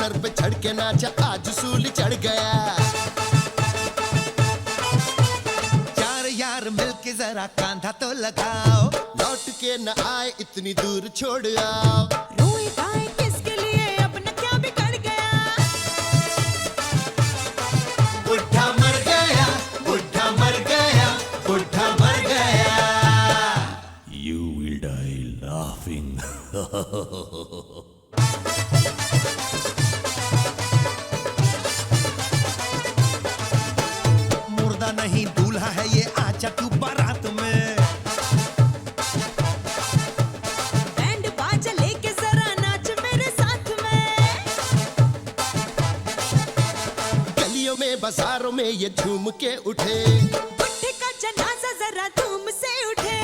Sir पे चढ़ के नाचा, आज सूली चढ़ गया। चार यार मिलके जरा कांधा तो लगाओ, लौट के न आए इतनी दूर छोड़ आओ। रोए गाए किसके लिए, अपना क्या बिगड़ गया। बुढ़ा मर गया, बुढ़ा मर गया, बुढ़ा मर गया। You will die laughing. मुर्दा नहीं दूल्हा है ये, आजा तू बारात में। बैंड बाजा लेके जरा नाच मेरे साथ में। गलियों में बाजारों में ये झूम के उठे, बुढ़े का जनाजा जरा धूम से उठे।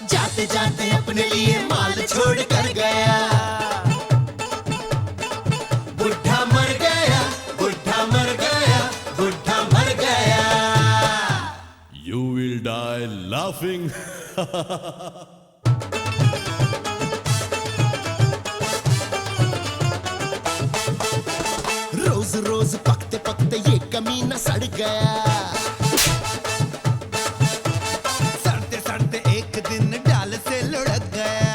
जाते जाते अपने लिए माल छोड़ कर गया। बुढ़ा मर गया, बुढ़ा मर गया, बुढ़ा मर गया। You will die laughing. रोज रोज पकते पकते ये कमीना सड़ गया। सड़ते सड़ते एक दिन डाल से लुढ़क गया।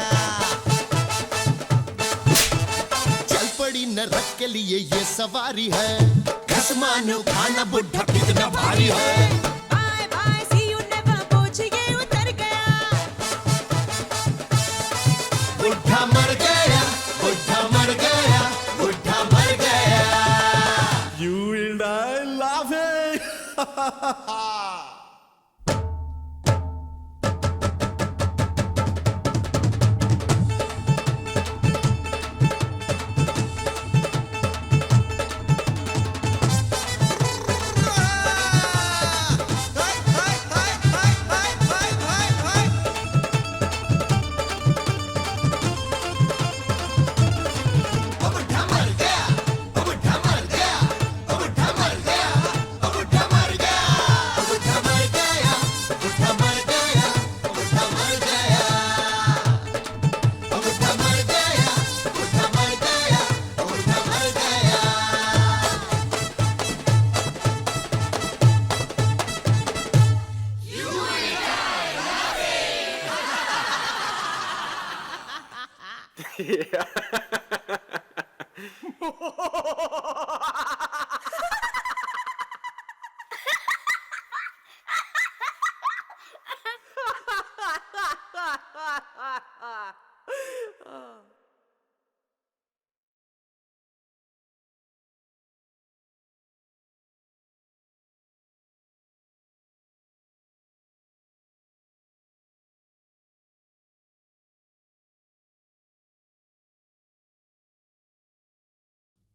चल पड़ी नरक के लिए ये सवारी है, घस मानो खाना बुढ़ा कितना भारी है। Bye bye see you never, बोझ ये उतर गया। बुढ़ा मर गया, बुढ़ा मर गया, बुढ़ा मर गया। You will die laughing. बुढ़ा मर गया, बुढ़ा मर गया, बुढ़ा मर गया, बुढ़ा मर गया, बुढ़ा मर गया, बुढ़ा मर गया, बुढ़ा मर गया, बुढ़ा मर गया, बुढ़ा मर गया, बुढ़ा मर गया।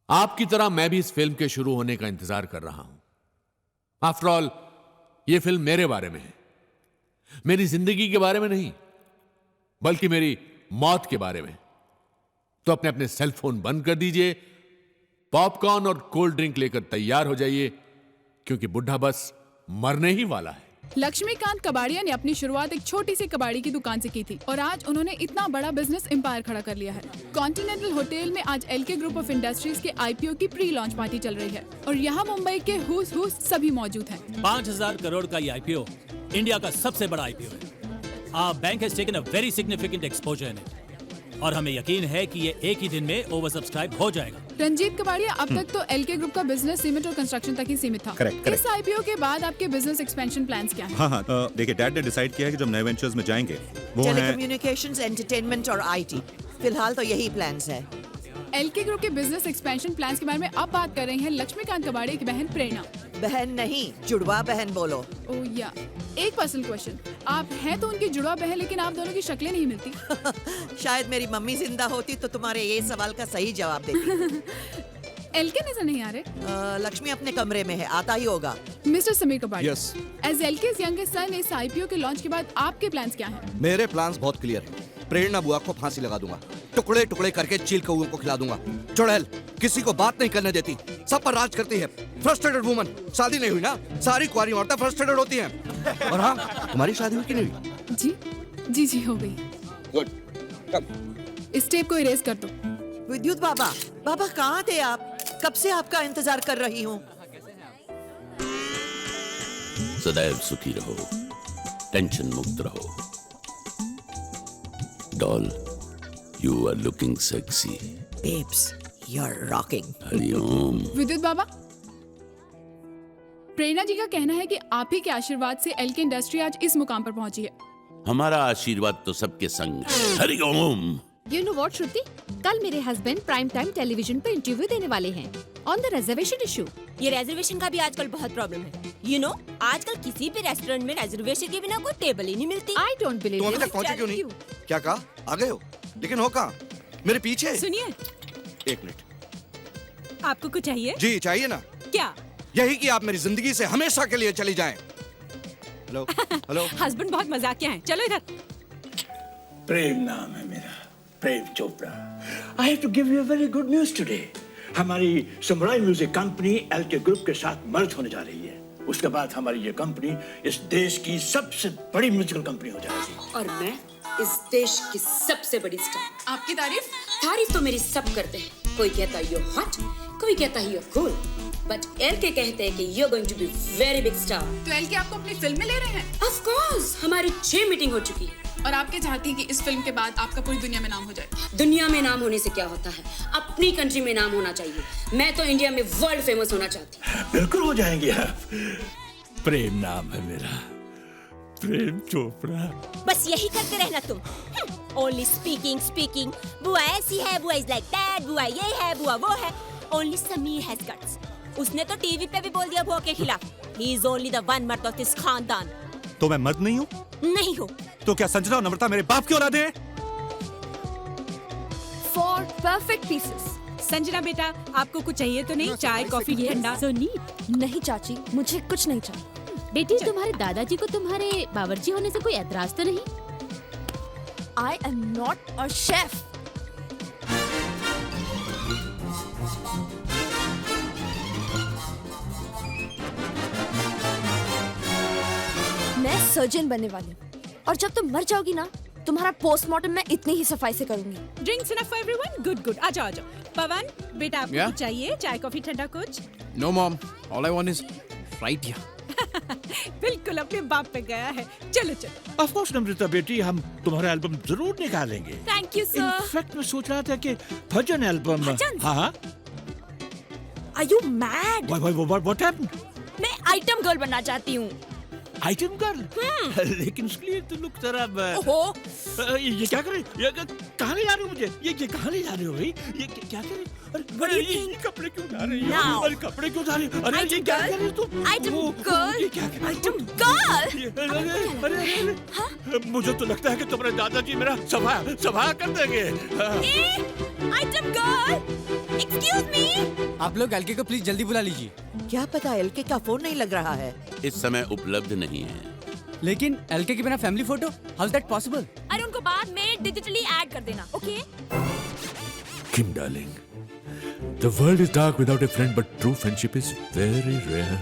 आपकी तरह मैं भी इस फिल्म के शुरू होने का इंतजार कर रहा हूं। आफ्टर ऑल यह फिल्म मेरे बारे में है, मेरी जिंदगी के बारे में नहीं, बल्कि मेरी मौत के बारे में। तो अपने अपने सेल फोन बंद कर दीजिए, पॉपकॉर्न और कोल्ड ड्रिंक लेकर तैयार हो जाइए, क्योंकि बुढ़ा बस मरने ही वाला है। लक्ष्मीकांत कबाड़िया ने अपनी शुरुआत एक छोटी सी कबाड़ी की दुकान से की थी और आज उन्होंने इतना बड़ा बिजनेस एम्पायर खड़ा कर लिया है। कॉन्टिनेंटल होटल में आज एलके ग्रुप ऑफ इंडस्ट्रीज के आईपीओ की प्री लॉन्च पार्टी चल रही है और यहाँ मुंबई के हुस सभी मौजूद हैं। 5,000 करोड़ का ये आईपीओ इंडिया का सबसे बड़ा आईपीओ है। Our bank has taken a very significant exposure in it. और हमें यकीन है कि ये एक ही दिन में ओवर सब्सक्राइब हो जाएगा। रंजीत कबाड़िया, अब तक तो एलके ग्रुप का बिजनेस सीमेंट और कंस्ट्रक्शन तक ही सीमित था। Correct. इस आईपीओ के बाद आपके बिजनेस एक्सपेंशन प्लान्स क्या हैं? हाँ, देखिए डैड ने डिसाइड किया है कि जब नए वेंचर्स में जाएंगे वो है टेलीकम्युनिकेशंस, एंटरटेनमेंट और आईटी। फिलहाल तो यही प्लान्स है। एलके ग्रुप के बिजनेस एक्सपेंशन प्लान्स के बारे में अब बात कर रही हैं लक्ष्मीकांत कबाड़िया की बहन प्रेरणा। बहन नहीं, जुड़वा बहन बोलो। ओह या, एक पर्सनल क्वेश्चन, आप हैं तो उनकी जुड़वा बहन, लेकिन आप दोनों की शक्लें नहीं मिलती। शायद मेरी मम्मी जिंदा होती तो तुम्हारे ये सवाल का सही जवाब देती। एलके नजर नहीं आ रहे। लक्ष्मी अपने कमरे में है, आता ही होगा। Mister Sameer Kabadia, Yes. As LK's youngest son, इस आईपीओ के लॉन्च के बाद आपके प्लान्स क्या हैं? मेरे प्लान्स बहुत क्लियर हैं। प्रेरणा बुआ को फांसी लगा दूंगा, टुकड़े टुकड़े करके चील कौओं को खिला दूंगा। चुड़ैल किसी को बात नहीं करने देती, सब पर राज करती है। फ्रस्ट्रेटेड वुमन, शादी नहीं हुई ना, सारी कुंवारी औरतें फ्रस्ट्रेटेड होती हैं। और हाँ, तुम्हारी शादी हुई कि नहीं हुई? जी हो गई। गुड, कम। इस टेप को इरेज कर दो। विद्युत बाबा, बाबा कहाँ थे आप? कब से आपका इंतजार कर रही हूँ। सदैव सुखी रहो, टेंशन मुक्त रहो। Doll, you are looking sexy. Babes, you're rocking. Hariom. Vidyut Baba, प्रेरणा जी का कहना है कि आप ही के आशीर्वाद से एलके इंडस्ट्री आज इस मुकाम पर पहुंची है। हमारा आशीर्वाद तो सबके संग है। हरिओम। You know what, श्रुति? कल मेरे हस्बैंड प्राइम टाइम टेलीविजन पे इंटरव्यू देने वाले हैं ऑन द रिजर्वेशन इशू। ये रिजर्वेशन का भी आजकल बहुत प्रॉब्लम है। You know, आजकल किसी भी रेस्टोरेंट में रिजर्वेशन के बिना कोई टेबल ही नहीं मिलती। I don't believe तुम अभी it. तक पहुंचे क्यों नहीं? क्या कहा? आ गए हो? लेकिन हो कहाँ? मेरे पीछे। सुनिए, एक मिनट। आपको कुछ चाहिए? जी चाहिए ना। क्या? यही कि आप मेरी जिंदगी से हमेशा के लिए चली जाएं। Hello hello. हस्बैंड बहुत मजाकिया हैं। चलो इधर। प्रेम नाम है मेरा, Prem Chopra. I have to give you very good news today. हमारी Samurai music company LK group के साथ मर्ज होने जा रही है। उसके बाद हमारी ये कंपनी इस देश की सबसे बड़ी म्यूजिकल कंपनी हो जाएगी। और मैं इस देश की सबसे बड़ी स्टार। आपकी तारीफ? तारीफ तो मेरी सब करते हैं। कोई कहता है you're hot, कोई कहता है you're cool, but एलके कहते हैं कि you're going to be very big star। तो एलके आपको अपनी फिल्म में ले रहे हैं? Of course, हमारी 6 मीटिंग हो चुकी है। और आपके चाहती हैं कि इस फिल्म के बाद आपका पूरी दुनिया में नाम हो जाए। दुनिया में नाम होने से क्या होता है, अपनी कंट्री में नाम होना चाहिए। मैं तो इंडिया में वर्ल्ड फेमस होना चाहती हूँ। बिल्कुल हो जाएंगे आप। प्रेम नाम है मेरा, प्रेम चोपड़ा। बस यही करते रहना तुम। Only speaking. बुआ ऐसी है, बुआ is like that, बुआ ये है, बुआ वो है। Only Sameer has guts। उसने तो टीवी पे भी बोल दिया बुआ के खिलाफ। He is only the one मर्द of this खानदान। तो मैं मर्द नहीं हूँ? नहीं हो। तो क्या संजना और नम्रता मेरे बाप की औलाद है? For perfect pieces. संजना बेटा, आपको कुछ चाहिए तो नहीं? चाय, कॉफी, ठंडा? नहीं चाची, मुझे कुछ नहीं चाहिए। बेटी, तुम्हारे दादाजी को तुम्हारे बावर्ची होने से कोई एतराज तो नहीं? I am not a chef. मैं सर्जन बनने वाली हूँ और जब तुम मर जाओगी ना, तुम्हारा पोस्टमार्टम मैं इतनी ही सफाई से करूंगी। Drinks enough for everyone? Good. आ जाओ। पवन बेटा, आपको Yeah? कुछ चाहिए? चाय, कॉफी, ठंडा कुछ? No, Mom. All I want is right here. बिल्कुल अपने बाप पे गया है। चलो। Of course, नम्रता बेटी, हम तुम्हारा एल्बम जरूर निकालेंगे। Thank you, sir. इनफैक्ट मैं सोच रहा था कि भजन एल्बम। भजन? हाँ। Are you mad? What happened? मैं आइटम गर्ल बनना चाहती हूँ। Item girl? लेकिन उसके लिए तो लुक जरा। ओहो, ये क्या करे? ये कहाँ ले जा रहे हो मुझे? ये कहाँ ले जा रहे हो भाई? ये क्या करे? अरे ये कपड़े क्यों उठा रही हो? Now. अरे कपड़े क्यों उठा रही हो? अरे ये क्या कर रही हो तुम? आइटम ये क्या कर रही हो? अरे मुझे तो लगता है कि तुम्हारे दादाजी मेरा सभा कर देंगे। Item girl, excuse me. आप लोग एलके को प्लीज जल्दी बुला लीजिए। क्या पता एलके का फोन नहीं लग रहा है। इस समय उपलब्ध नहीं है। लेकिन एलके के बिना family photo, how is that possible? अरे उनको बाद में डिजिटली ऐड कर देना, okay? Kim, darling, the world is dark without a friend, but true friendship is very rare.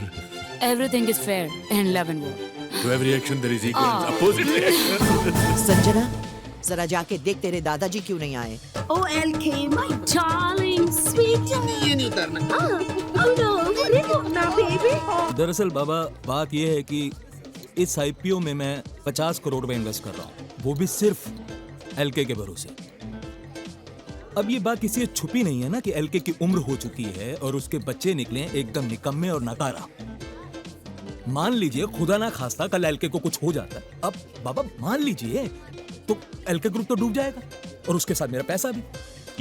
Everything is fair in love and war. To every action there is equal and opposite reaction. Sanjana, जरा जाके देख तेरे दादाजी क्यों नहीं आए। Oh, LK, my darling, sweet. ये नहीं उतरना। Oh no, baby. दरअसल बाबा, बात यह है कि इस आईपीओ में मैं 50 करोड़ में इन्वेस्ट कर रहा हूँ, वो भी सिर्फ एलके के भरोसे। अब ये बात किसी से छुपी नहीं है ना कि एलके की उम्र हो चुकी है और उसके बच्चे निकले एकदम निकम्मे और नकारा। मान लीजिए खुदा ना खास्ता कल एलके को कुछ हो जाता, अब बाबा मान लीजिए, तो एलके ग्रुप तो डूब जाएगा और उसके साथ मेरा पैसा भी।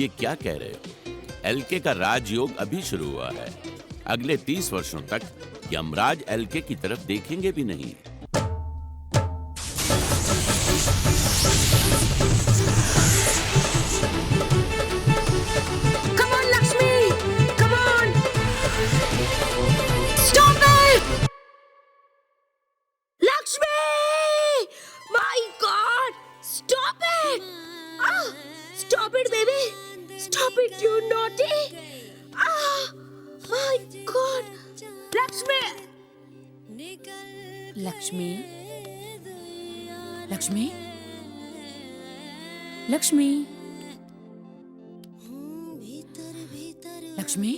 ये क्या कह रहे हो? एलके का राजयोग अभी शुरू हुआ है। अगले 30 वर्षों तक यमराज एलके की तरफ देखेंगे भी नहीं। Come on, Lakshmi! Come on! Stop it! Lakshmi! My God! Stop it! Stop it, baby! Stop it, you naughty! My God! Lakshmi! Lakshmi, Lakshmi, Lakshmi, Lakshmi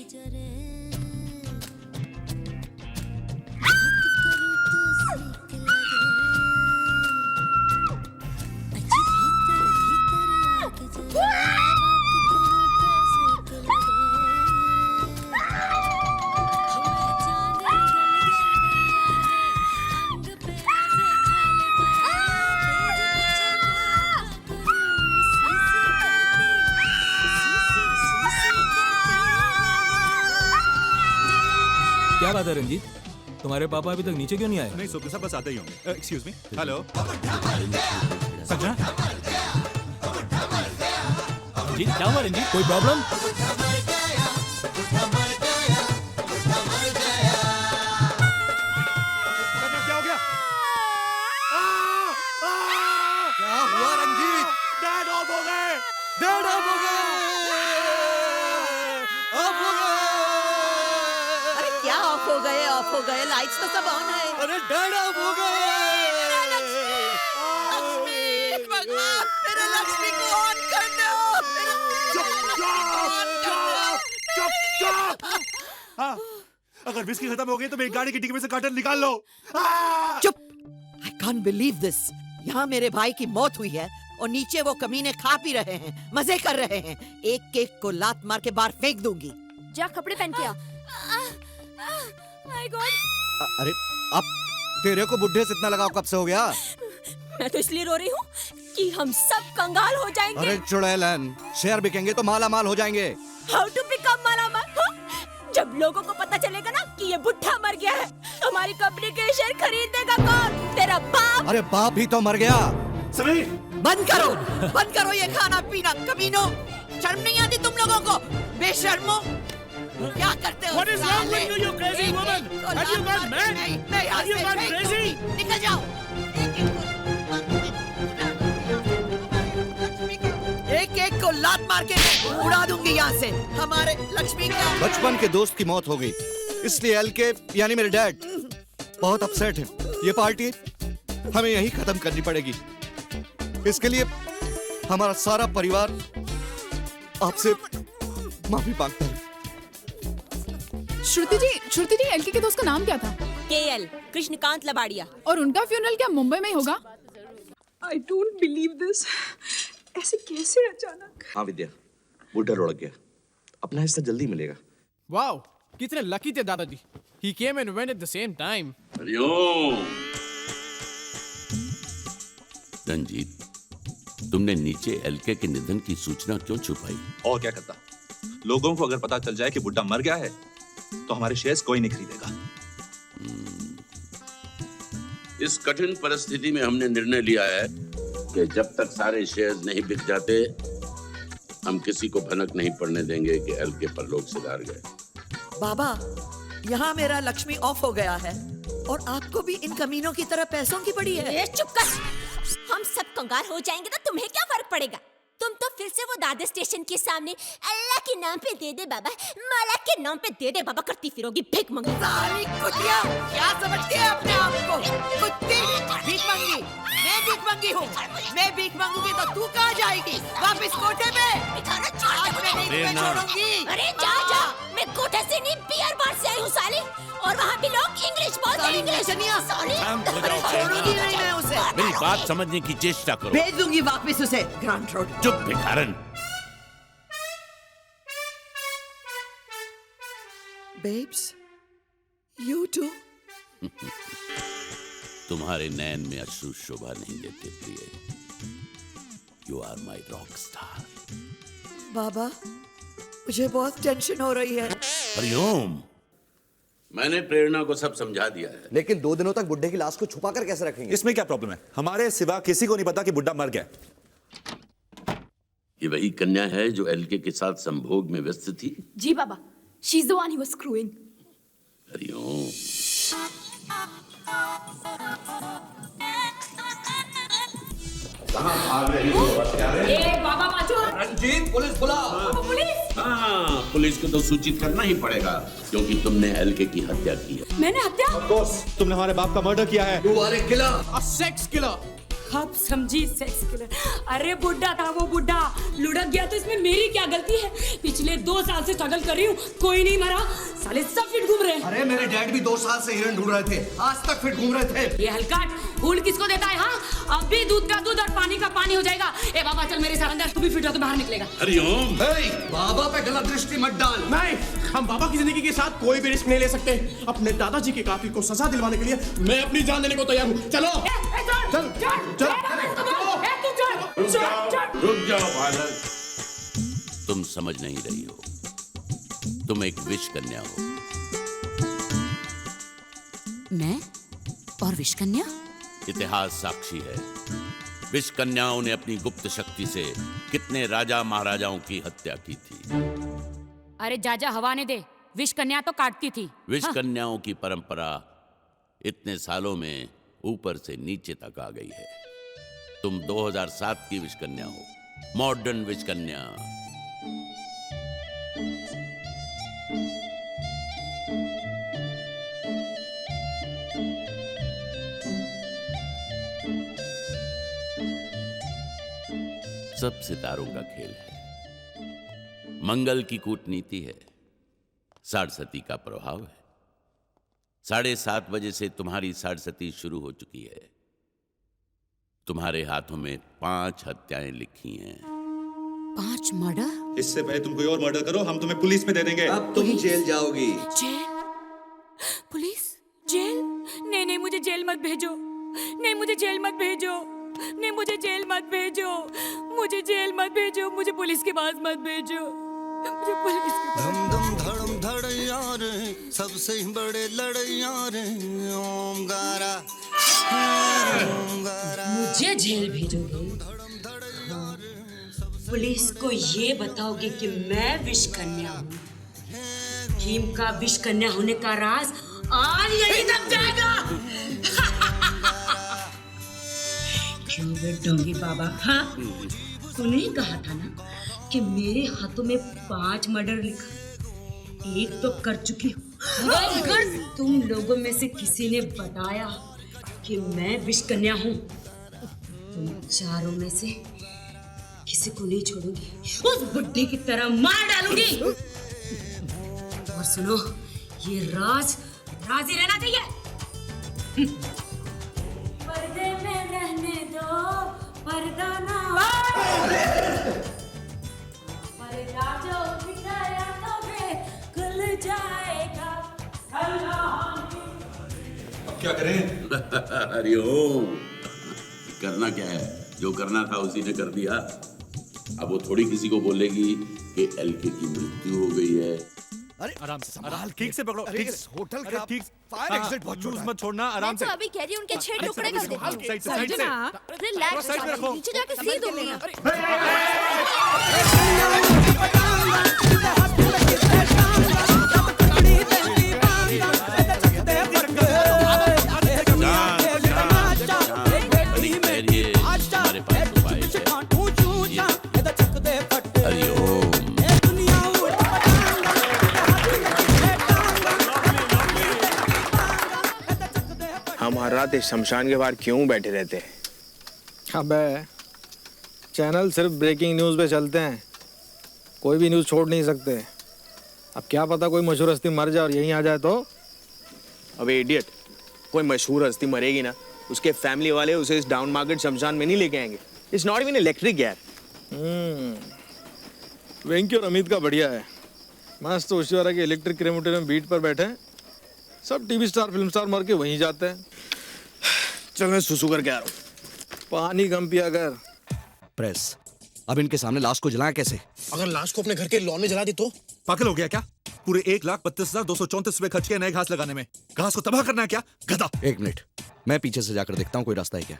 क्या बात है रंजीत, तुम्हारे पापा अभी तक नीचे क्यों नहीं आए? नहीं सुबह सब बस आते ही होंगे। Excuse me. Hello Sanjana, Ranjit क्या हुआ? रंजीत कोई प्रॉब्लम? क्या हो गया? क्या हुआ रंजीत? डैड ऑफ हो गए। डैड ऑफ हो गए। ऑफ हो गए। अरे क्या ऑफ हो गए? ऑफ हो गए, लाइट्स तो सब ऑन है। अरे डैड ऑफ हो गए। लक्ष्मी भगवान, मेरे लक्ष्मी को ऑन कर दो। हाँ, अगर विस्की खत्म हो गई तो मेरी गाड़ी की डिक्की में से कार्टन निकाल लो। चुप! I can't believe this. यहाँ मेरे भाई की मौत हुई है और नीचे वो कमीने खा पी रहे हैं, मजे कर रहे हैं। एक केक को लात मार के बाहर फेंक दूंगी। जा कपड़े पहन के आ। My God. अरे अब तेरे को बुढ़े से इतना लगाव कब से हो गया? मैं तो इसलिए रो रही हूँ कि हम सब कंगाल हो जाएंगे। अरे चुड़ैलन, शेयर बिकेंगे तो माला माल हो जाएंगे। हाउ टू बिकम मालामाल? जब लोगों को पता चलेगा ना कि ये बुढ़ा मर गया है, हमारी कंपनी के शेयर खरीदेगा कौन? तेरा बाप। अरे बाप भी तो मर गया। समीर, बंद करो ये खाना पीना, कमीनों। शर्म नहीं आती तुम लोगों को? बेशर्मो, क्या करते हो? What is wrong with you, you crazy woman? Have you gone mad? Have you gone crazy? निकल जाओ। एक एक को लात मार के उड़ा दूंगी यहाँ से। हमारे लक्ष्मी का बचपन के दोस्त की मौत हो गई, इसलिए एलके यानी मेरे डैड बहुत अपसेट है। ये पार्टी हमें यहीं खत्म करनी पड़ेगी। इसके लिए हमारा सारा परिवार आपसे माफी मांगता है। श्रुति जी एलके के दोस्त का नाम क्या था? केएल, कृष्णकांत लबाड़िया। और उनका फ्यूनरल क्या मुंबई में ही होगा? I don't believe this. ऐसे कैसे अचानक? हाँ विद्या, बुढ़ा लुढ़क गया, अपना हिस्सा जल्दी मिलेगा। वाओ, कितने लकी थे दादाजी। He came and went at the same time. Hariom. Ranjit, तुमने नीचे एलके के निधन की सूचना क्यों छुपाई? और क्या करता? लोगों को अगर पता चल जाए कि बुड्ढा मर गया है तो हमारे शेयर्स कोई नहीं खरीदेगा। इस कठिन परिस्थिति में हमने निर्णय लिया है कि जब तक सारे शेयर्स नहीं बिक जाते, हम किसी को भनक नहीं पड़ने देंगे कि एलके परलोक सिधार गए। बाबा, यहाँ मेरा लक्ष्मी ऑफ हो गया है और आपको भी इन कमीनों की तरह पैसों की पड़ी है। चुप कर। हम सब कंगाल हो जाएंगे तो तुम्हें क्या फर्क पड़ेगा? तुम तो फिर से वो दादा स्टेशन के सामने अल्लाह के नाम पे दे दे बाबा, माला के नाम पे दे दे बाबा करती फिरोगी भीख मंगी। सारी कुतिया, क्या समझती है अपने आप को? कुत्ती, भीख मंगी। मैं भीख मंगी हूँ। मैं भीख मांगूंगी तो तू कहाँ जाएगी? वापस कोठे में। आज मैं नहीं तुम्हें छोड़ूंगी। अरे जा जा, मैं कोठे से नहीं बियर बार से आई हूँ साली, और वहाँ भी लोग इंग्लिश बोलते हैं। इंग्लिश अरे छोड़ूंगी नहीं मैं उसे। मेरी बात समझने की चेष्टा करो। भेज दूंगी वापस उसे ग्रांट रोड। चुप भिखारन। Babes, you too. तुम्हारे नैन में अश्रु शोभा नहीं देते प्रिय। You are my rock star. बाबा, मुझे बहुत टेंशन हो रही है। हरिओम। मैंने प्रेरणा को सब समझा दिया है। लेकिन 2 दिनों तक बुड्ढे की लाश को छुपा कर कैसे रखेंगे? इसमें क्या प्रॉब्लम है? हमारे सिवा किसी को नहीं पता कि बुड्ढा मर गया। ये वही कन्या है जो एलके के साथ संभोग में व्यस्त थी? जी बाबा, she's the one he was screwing. Hariom. कहाँ भाग रही हो हत्यारे? बाबा बाजू। रंजीत, पुलिस बुला। पुलिस? हाँ, पुलिस को तो सूचित करना ही पड़ेगा क्योंकि तुमने एलके की हत्या की है। मैंने हत्या? तुमने हमारे बाप का मर्डर किया है। You are a killer. A sex killer. अब समझी सेक्स किलर। अरे बुड्ढा था वो बुड्ढा, लुढ़क गया तो इसमें मेरी क्या गलती है? पिछले 2 साल से स्ट्रगल कर रही हूँ, कोई नहीं मरा, साले सब फिट घूम रहे हैं। अरे मेरे डैड भी 2 साल से हिरन ढूंढ रहे थे, आज तक फिट घूम रहे थे। ये हलकाट फूल किसको देता है? हाँ, अब भी दूध का दूध और पानी का पानी हो जाएगा। ए बाबा चल मेरे साथ अंदर, तू भी फिट होकर बाहर निकलेगा। हरिओम। बाबा पे गलत दृष्टि मत डाल। नहीं, हम बाबा की जिंदगी के साथ कोई भी रिस्क नहीं ले सकते। अपने दादाजी के कातिल को सजा दिलवाने के लिए मैं अपनी जान देने को तैयार हूँ। चलो चल रुक जाओ बालक, तुम समझ नहीं रही हो, तुम एक विष कन्या हो। मैं और विष कन्या? इतिहास साक्षी है, विष कन्याओं ने अपनी गुप्त शक्ति से कितने राजा महाराजाओं की हत्या की थी। अरे जाजा हवा ने दे, विष कन्या तो काटती थी। विष कन्याओं की परंपरा इतने सालों में ऊपर से नीचे तक आ गई है। तुम 2007 की विष कन्या हो, मॉडर्न विष कन्या। सब सितारों का खेल है, मंगल की कूटनीति है, साढ़सती का प्रभाव है। 7:30 बजे से तुम्हारी साढ़सती शुरू हो चुकी है। तुम्हारे हाथों में 5 हत्याएं लिखी हैं। 5 मर्डर? इससे पहले तुम कोई और मर्डर करो, हम तुम्हें पुलिस में दे देंगे। अब तुम जेल जाओगी। जेल? पुलिस? जेल? नहीं, मुझे जेल मत भेजो। नहीं, मुझे जेल मत भेजो। नहीं, मुझे जेल मत भेजो। मुझे जेल मत भेजो। मुझे पुलिस के पास मत भेजो। मुझे पुलिस के पास। धम धम धड़म धड़ यार, सबसे बड़े लड़ैया रे, ओम गारा मुझे जेल भेजोगे? पुलिस को ये बताओगे कि मैं विष कन्या हूँ। हिम का विष कन्या होने का राज आज यही दब जाएगा। क्यों बेटोंगी बाबा? हाँ, तूने ही कहा था ना कि मेरे हाथों में 5 मर्डर लिखा, एक तो कर चुकी हूँ। अगर तुम लोगों में से किसी ने बताया कि मैं विष कन्या हूँ, तुम चारों में से किसी को नहीं छोड़ूंगी, उस बुड्ढे की तरह मार डालूंगी। और सुनो, ये राज ही रहना चाहिए। पर्दे में रहने दो, पर्दा ना पर्दा जो बिठाया तो खुल जाएगा। अब क्या करें? हरिओम। करना क्या है, जो करना था उसी ने कर दिया। अब वो थोड़ी किसी को बोलेगी कि एलके की मृत्यु हो गई है। अरे आराम से, संभाल, ठीक से पकड़ो, ठीक से। होटल अरे का ठीक, फायर एग्जिट बहुत छोटा है। मत छोड़ना, आराम से। मैं तो अभी कह रही हूँ उनके 6 टुकड़े कर देती हूँ। साइड से। रिलैक्स, साइड में रखो। नीचे जाके सी दूंगी। हम हर रात इस शमशान के बाहर क्यों बैठे रहते हैं? अबे चैनल सिर्फ ब्रेकिंग न्यूज़ पे चलते हैं, कोई भी न्यूज़ छोड़ नहीं सकते। अब क्या पता कोई मशहूर हस्ती मर जाए और यहीं आ जाए तो? अबे इडियट, कोई मशहूर हस्ती मरेगी ना, उसके फैमिली वाले उसे इस डाउन मार्केट शमशान में नहीं लेके आएंगे। इट्स नॉट इवन इलेक्ट्रिक यार। वेंकी और अमित का बढ़िया है, मस्त उसी वाला के इलेक्ट्रिक क्रेमेटोरियम में बीट पर बैठे हैं। सब टीवी स्टार फिल्म स्टार मर के वहीं जाते हैं। चल मैं सुसु करके आ रहा हूँ। पानी कम पिया कर। प्रेस, अब इनके सामने लाश को जलाएं कैसे? अगर लाश को अपने घर के लॉन में जला दी तो? पागल हो गया क्या? पूरे 1,32,234 रुपए खर्च किए नए घास लगाने में। घास को तबाह करना है क्या, गधा? 1 मिनट, मैं पीछे से जाकर देखता हूँ कोई रास्ता है क्या।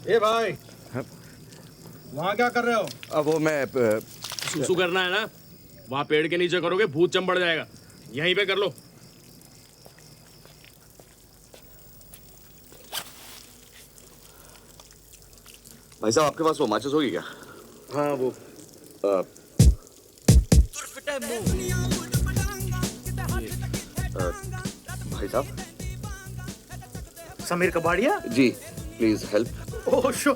ए भाई, वहाँ क्या कर रहे हो? अब वो मैं सुसु करना है ना, वहाँ पेड़ के नीचे करोगे भूत चंपड़ जाएगा, यहीं पे कर लो। भाई साहब आपके पास वो माचिस होगी क्या? हाँ वो भाई साहब समीर कबाड़िया जी प्लीज हेल्प। ओह शो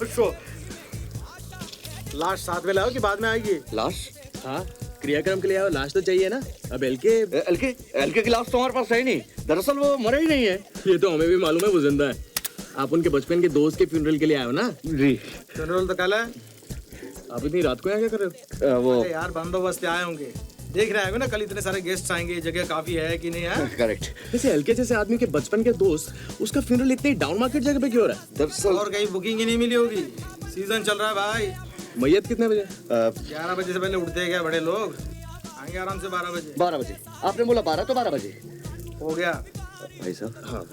लाश साथ में लाओ कि बाद में आएगी? लाश? हाँ, क्रियाक्रम के लिए आओ, लाश तो चाहिए ना। अब एलके की लाश तो हमारे पास है ही नहीं। दरअसल वो मरा ही नहीं है। ये तो हमें भी मालूम है, वो जिंदा है। आप उनके बचपन के दोस्त के फ्यूनरल के लिए आए हो ना? जी। फ्यूनरल तो कल है। आप इतनी रात को यहाँ क्या कर रहे हो? वो यार बंदोबस्त आए होंगे, देख रहे हो ना कल इतने सारे गेस्ट आएंगे, जगह काफी है कि नहीं है? करेक्ट। वैसे एलके जैसे आदमी के बचपन के दोस्त, उसका फ्यूनरल इतनी डाउन मार्केट जगह पे क्यों हो रहा है? दरअसल और कहीं बुकिंग ही नहीं मिली होगी, सीजन चल रहा है भाई। मैयत कितने बजे? 11 बजे से पहले उठते हैं क्या बड़े लोग? आएंगे आराम से 12 बजे। 12 बजे? आपने बोला 12 तो 12 बजे हो गया भाई साहब। हाँ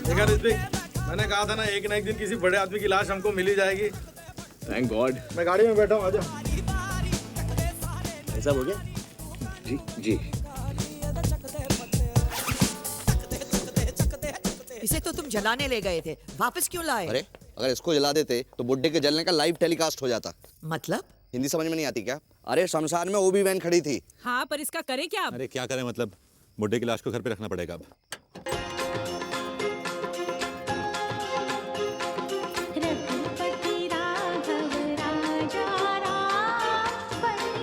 देखा ऋत्विक, मैंने कहा था ना एक दिन किसी बड़े आदमी की लाश हमको मिल ही जाएगी। Thank God. मैं गाड़ी में बैठा हूँ, आजा। ऐसा हो गया? जी जी। इसे तो तुम जलाने ले गए थे, वापस क्यों लाए? अरे अगर इसको जला देते तो बुड्ढे के जलने का लाइव टेलीकास्ट हो जाता। मतलब? हिंदी समझ में नहीं आती क्या? अरे शमशान में ओबी वैन खड़ी थी। हाँ, पर इसका करे क्या अब? अरे क्या करें, मतलब बुड्ढे की लाश को घर पे रखना पड़ेगा अब।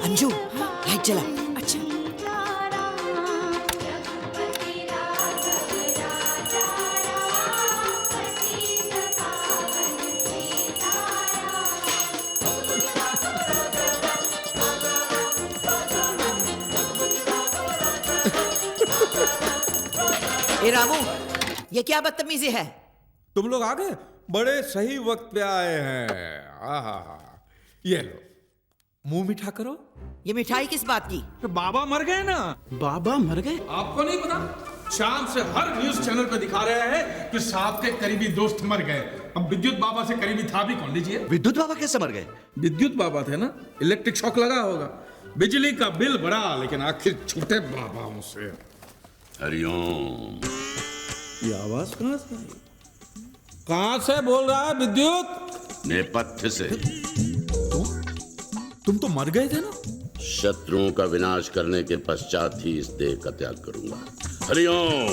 अंजू, लाइट जला। अच्छा। ए रामू, ये क्या बदतमीजी है? तुम लोग आ गए, बड़े सही वक्त पे आए हैं। आहा, ये लो, मुंह मीठा करो। ये मिठाई किस बात की? तो बाबा मर गए ना। बाबा मर गए? आपको नहीं पता? शाम से हर न्यूज चैनल पे दिखा रहे हैं कि साहब के करीबी दोस्त मर गए। अब विद्युत बाबा से करीबी था भी कौन? लीजिए। विद्युत बाबा कैसे मर गए? विद्युत बाबा थे ना, इलेक्ट्रिक शॉक लगा होगा। बिजली का बिल बढ़ा, लेकिन आखिर छूटे बाबाओं से। हरिओम। ये आवाज कहाँ से आई? कहाँ से बोल रहा है विद्युत? नेपथ्य से। तुम तो मर गए थे ना। शत्रुओं का विनाश करने के पश्चात ही इस देह का त्याग करूंगा। हरिओम।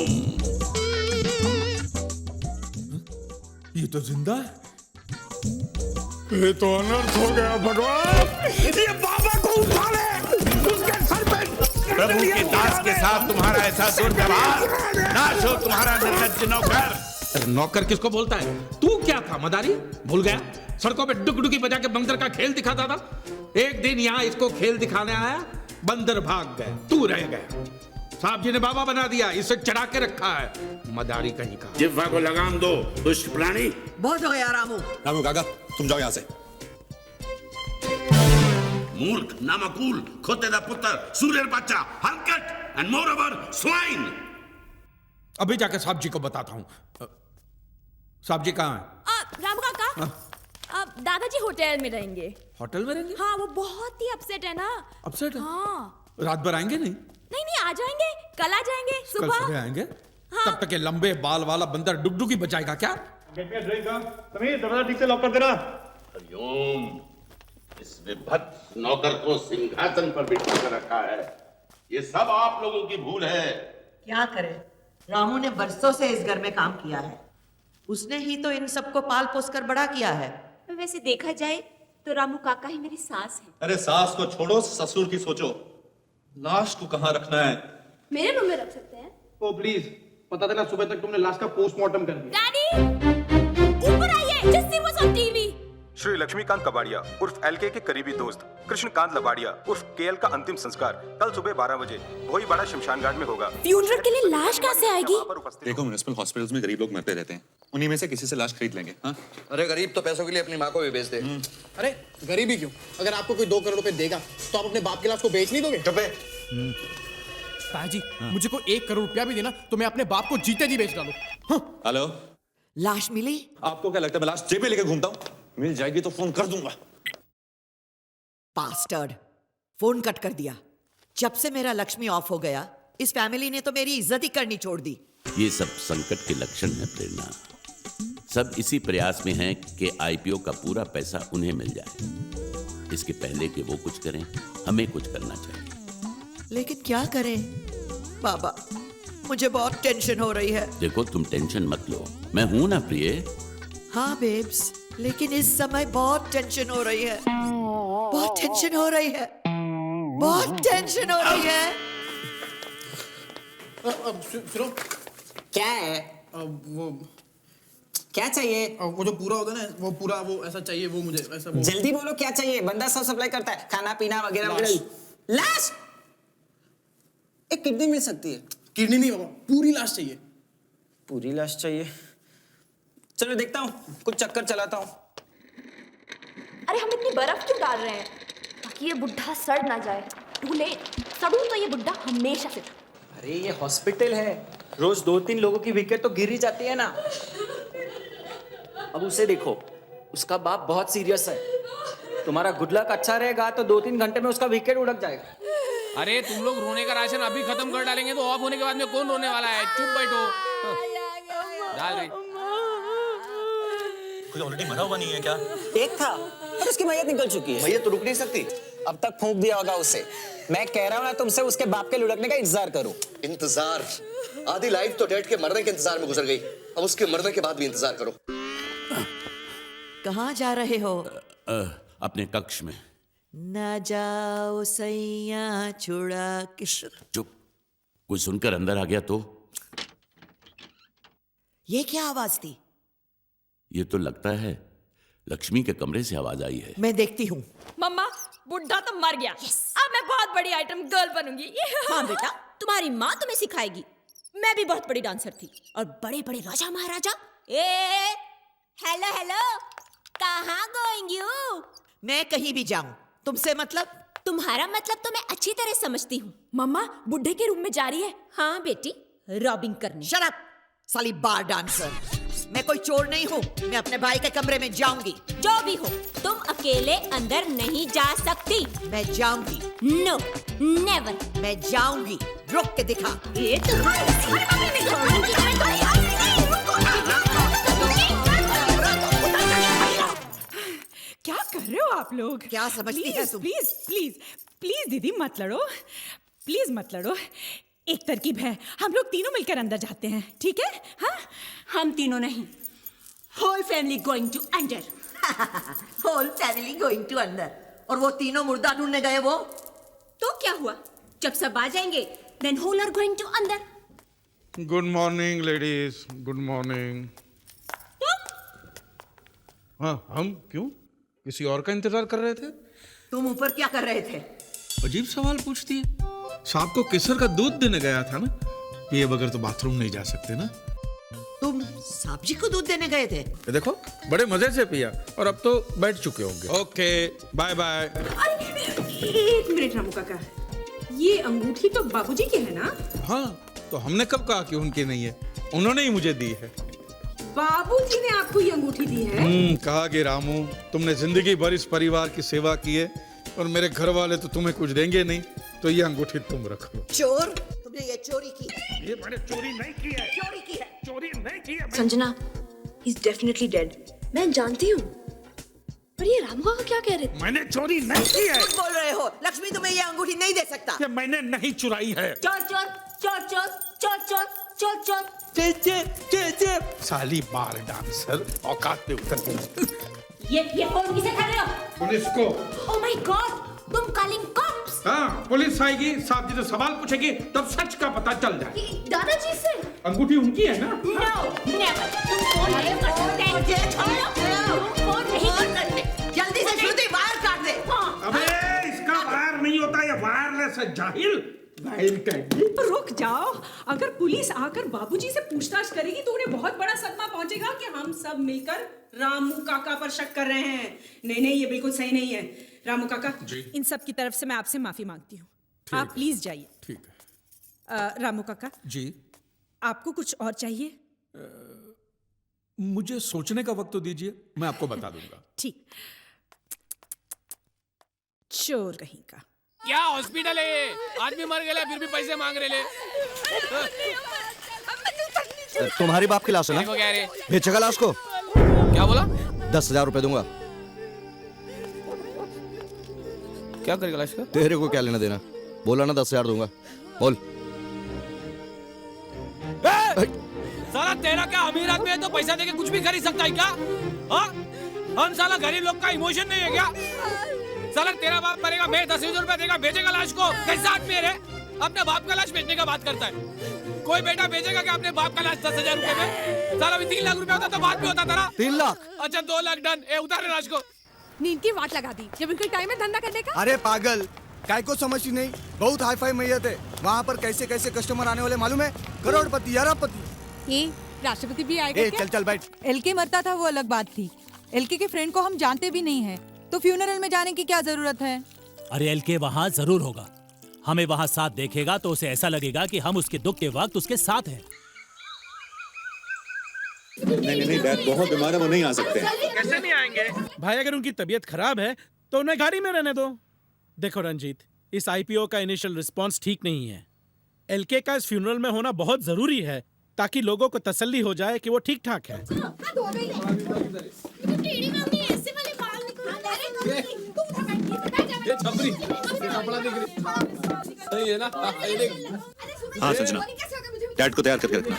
ये तो जिंदा है। ये तो अनर्थ हो गया भगवान। ये बाबा को उठा ले, उसके सर पे। प्रभु की दास के साथ तुम्हारा ऐसा दुर्व्यवहार, नाश हो तुम्हारा निर्लज्ज नौकर। नौकर किसको बोलता है? तू क्या था मदारी? भूल गया? सड़कों पे डुगडुगी बजा के बंदर का खेल दिखाता था। एक दिन यहाँ इसको खेल दिखाने आया, बंदर भाग गए, तू रह गया। साहब जी ने बाबा बना दिया, इसे चढ़ा के रखा है। मदारी कहीं का। जिह्वा को लगाम दो, दुष्ट प्राणी। बहुत हो गया रामू। रामू काका, तुम जाओ यहाँ से। मूर्ख, नामकूल, खोतेदा पुत्र, सूर्य बच्चा, हलकट एंड मोरओवर स्वाइन। अभी जाके साहब जी को बताता हूँ। साहब जी कहाँ हैं? राम काका, अब दादाजी होटल में रहेंगे। होटल में रहेंगे? हाँ, वो बहुत ही अपसेट है ना। अपसेट है? हाँ। रात भर आएंगे नहीं? नहीं, आ जाएंगे, कल आ जाएंगे कल सुबह। सुबह आएंगे। हाँ। तब तक ये लंबे बाल वाला बंदर डुगडुगी बजाएगा क्या? समीर, दरवाजा ठीक से लॉक कर देना। हरिओम। इस विभत्स नौकर को सिंहासन पर बिठा कर रखा है। ये सब आप लोगों की भूल है। क्या करे, रामू ने बरसों से इस घर में काम किया है। उसने ही तो इन सबको पाल पोस कर बड़ा किया है। वैसे देखा जाए तो रामू काका ही मेरी सास है। अरे सास को छोड़ो, ससुर की सोचो। लाश को कहाँ रखना है? मेरे रूम में रख सकते हैं। ओ प्लीज, पता था ना सुबह तक तुमने लाश का पोस्टमार्टम कर दिया। डैडी, ऊपर आइए, just see was on TV. Shri Laxmikant Kabadia उर्फ एलके के करीबी दोस्त कृष्णकांत लबाड़िया उर्फ केएल का अंतिम संस्कार कल सुबह 12 बजे भोईवाड़ा शमशान घाट में होगा। फ्यूनरल के लिए लाश कहाँ से आएगी? देखो, म्युनिसिपल हॉस्पिटल्स में गरीब लोग मरते रहते हैं, उन्हीं में से किसी से लाश खरीद लेंगे। हाँ? अरे गरीब तो पैसों के लिए अपनी माँ को भी बेच दे। अरे गरीबी क्यों? अगर आपको कोई 2 करोड़ रुपए देगा तो आप अपने बाप के लाश को बेच नहीं दोगे? चुप है। ताजी, मुझे कोई 1 करोड़ रुपया भी देना तो मैं अपने बाप को जीते जी बेच डालूं। हेलो, लाश मिली? आपको क्या लगता है मैं लाश जेब में लेके घूमता हूँ? मिल जाएगी तो फोन कर दूंगा। बास्टर्ड, फोन कट कर दिया। जब से मेरा लक्ष्मी ऑफ हो गया, इस फैमिली ने तो मेरी इज्जत ही करनी छोड़ दी। ये सब संकट के लक्षण है प्रेरणा। सब इसी प्रयास में है कि आईपीओ का पूरा पैसा उन्हें मिल जाए। इसके पहले कि वो कुछ करें, हमें कुछ करना चाहिए। लेकिन क्या करें बाबा? मुझे बहुत टेंशन हो रही है। देखो तुम टेंशन मत लो, मैं हूं ना प्रिय। हाँ बेब्स, लेकिन इस समय बहुत टेंशन हो रही है, बहुत टेंशन हो रही है, बहुत टेंशन हो रही है। सुनो, क्या है? वो क्या चाहिए? वो जो पूरा होता है ना, वो पूरा वो ऐसा चाहिए, वो मुझे ऐसा वो... जल्दी बोलो क्या चाहिए, बंदा सब सप्लाई करता है, खाना पीना वगैरह वगैरह। लाश? एक किडनी मिल सकती है। किडनी नहीं बाबा, पूरी लाश चाहिए। पूरी लाश चाहिए? चलो देखता हूँ, कुछ चक्कर चलाता हूँ। अरे हम इतनी बर्फ क्यों डाल रहे हैं ताकि ये बुढ़ा सड़ ना जाए। टू लेट, सड़ू तो ये बुढ़ा हमेशा से था। अरे ये हॉस्पिटल है, रोज 2-3 लोगों की विकेट तो गिर ही जाती है ना। अब उसे देखो, उसका बाप बहुत सीरियस है। तुम्हारा गुड लक अच्छा रहेगा तो 2-3 घंटे में उसका विकेट उड़क जाएगा। अरे तुम लोग रोने का राशन अभी खत्म कर डालेंगे तो ऑफ होने के बाद में कौन रोने वाला है? चुप बैठो। डाल रही। कोई ऑलरेडी मरा हुआ नहीं है क्या? एक था पर उसकी मैयत निकल चुकी है। मैयत तो रुक नहीं सकती। अब तक फूंक दिया होगा उसे। मैं कह रहा हूँ ना तुमसे, उसके बाप के लुढ़कने का इंतजार करो। इंतजार? आधी लाइफ तो डैड के मरने के इंतजार में गुजर गई, अब उसके मरने के बाद भी इंतजार करो। कहाँ जा रहे हो? अपने कक्ष में। न जाओ सैया छुड़ा के। चुप, कोई सुनकर अंदर आ गया तो? ये क्या आवाज थी? ये तो लगता है लक्ष्मी के कमरे से आवाज आई है। मैं देखती हूँ। मम्मा, बुढ़ा तो मर गया। अब मैं बहुत बड़ी आइटम गर्ल बनूंगी। हाँ बेटा, तुम्हारी माँ तुम्हें सिखाएगी। मैं भी बहुत बड़ी डांसर थी और बड़े बड़े राजा महाराजा। हेलो हेलो, कहाँ गोइंग यू? मैं कहीं भी जाऊं, तुमसे मतलब? तुम्हारा मतलब तो मैं अच्छी तरह समझती हूँ। मम्मा, बुढ़े के रूम में जा रही है। हाँ बेटी, रॉबिंग करने। शट अप, साली बार डांसर। मैं कोई चोर नहीं हूँ, मैं अपने भाई के कमरे में जाऊंगी। जो भी हो, तुम अकेले अंदर नहीं जा सकती। मैं जाऊंगी। No, never. मैं जाऊंगी, रुक के दिखा। ये क्या कर रहे हो आप लोग? क्या समझती है तुम? प्लीज प्लीज प्लीज दीदी मत लड़ो, प्लीज मत लड़ो। एक तरकीब है, हम लोग तीनों मिलकर अंदर जाते हैं, ठीक है? हाँ, हम तीनों नहीं, whole family going to under. Whole family going to अंदर। और वो तीनों मुर्दा ढूंढने गए वो? तो क्या हुआ, जब सब आ जाएंगे then whole are going to अंदर। Good morning ladies, good morning. हाँ, हम क्यों किसी और का इंतजार कर रहे थे? तुम ऊपर क्या कर रहे थे? अजीब सवाल पूछती है। सांप को केसर का दूध देने गया था ना, पिए बगैर तो बाथरूम नहीं जा सकते ना। तुम सांप जी को दूध देने गए थे? ये देखो, बड़े मजे से पिया और अब तो बैठ चुके होंगे। Okay, bye bye. एक मिनट रामू काका, ये अंगूठी तो बाबूजी की है ना? हाँ, तो हमने कब कहा कि उनकी नहीं है? उन्होंने ही मुझे दी है। बाबूजी ने आपको ये अंगूठी दी है? कहा कि रामू, तुमने जिंदगी भर इस परिवार की सेवा की है और मेरे घर वाले तो तुम्हें कुछ देंगे नहीं, तो ये अंगूठी तुम रखो। चोर, तुमने ये चोरी की? ये मैंने चोरी नहीं की है। चोरी की है? चोरी नहीं की है। Sanjana, he's definitely dead। मैं जानती हूँ, पर ये रामू का क्या कह रहे थे? मैंने चोरी नहीं की है। झूठ बोल रहे हो, लक्ष्मी तुम्हें ये अंगूठी नहीं दे सकता। ये मैंने नहीं चुराई है। चोर चोर चोर चोर चोर चोर चोर चोर। साली बार डांसर, औकात पे उतर गई। ये फोन किसे कर रहे हो? पुलिस को। ओह माय गॉड, तुम कॉलिंग कॉप्स? हाँ, पुलिस आएगी, साहब जी से सवाल पूछेगी, तब सच का पता चल जाए। दादाजी से? अंगूठी उनकी है ना? No, never. तुम फोन नहीं कर सकते। तुम फोन नहीं कर सकते। जल्दी से श्रुति वायर काट दे। अबे इसका वायर नहीं होता, ये वायरलेस है, जाहिल। रुक जाओ, अगर पुलिस आकर बाबूजी से पूछताछ करेगी तो उन्हें बहुत बड़ा सदमा पहुंचेगा कि हम सब मिलकर रामू काका पर शक कर रहे हैं। नहीं, ये बिल्कुल सही नहीं है। रामू काका, इन सब की तरफ से मैं आपसे माफी मांगती हूँ। आप प्लीज जाइए। ठीक है। रामू काका जी, आपको कुछ और चाहिए? मुझे सोचने का वक्त तो दीजिए, मैं आपको बता दूंगा। ठीक। चोर कहीं का। क्या हॉस्पिटल है? आदमी मर गया फिर भी पैसे मांग रहे ले। तुम्हारी बाप की लाश है देखो क्या रे? ना? बेचेगा लाश को? क्या बोला? 10,000 रुपए दूंगा। क्या करेगा लाश का? तेरे को क्या लेना देना? बोला ना 10,000 दूंगा, बोल। साला तेरा क्या अमीर आदमी है तो पैसा देके कुछ भी खरीद सकता है क्या? हाँ? हम साला गरीब लोग का इमोशन नहीं है क्या? साला तेरा बाप मरेगा, मैं 10,000 रुपए देगा, भेजेगा लाश को। कैसा आदमी है रे? अपने बाप का लाश बेचने का बात करता है। कोई बेटा भेजेगा क्या अपने बाप का लाश 10,000 रुपए में? साला भी 3 लाख रुपए होता तो बात भी होता था ना। 3 लाख? अच्छा 2 लाख डन। उतारे लाश को। नींद की वाट लगा दी जब इनका टाइम है धंधा करने का। अरे पागल, काय को समझती नहीं? बहुत हाई फाई मैयत है वहाँ पर। कैसे कैसे कस्टमर आने वाले मालूम है? करोड़पति, अरबपति। ये राष्ट्रपति भी आएगा क्या? चल चल बैठ। एलके मरता था वो अलग बात थी। एलके के फ्रेंड को हम जानते भी नहीं है, तो फ्यूनरल में जाने की क्या जरूरत है? अरे एलके वहाँ जरूर होगा। हमें वहाँ साथ देखेगा तो उसे ऐसा लगेगा कि हम उसके दुख के वक्त उसके साथ हैं। नहीं डैड बहुत बीमार है, वो नहीं आ सकते। कैसे नहीं आएंगे? भाई अगर उनकी तबीयत खराब है तो उन्हें गाड़ी में रहने दो। देखो रंजीत, इस आईपीओ का इनिशियल रिस्पांस ठीक नहीं है। एलके का इस फ्यूनरल में होना बहुत जरूरी है ताकि लोगों को तसल्ली हो जाए कि वो ठीक ठाक है। हाँ संजना, डैड को तैयार करके रखना।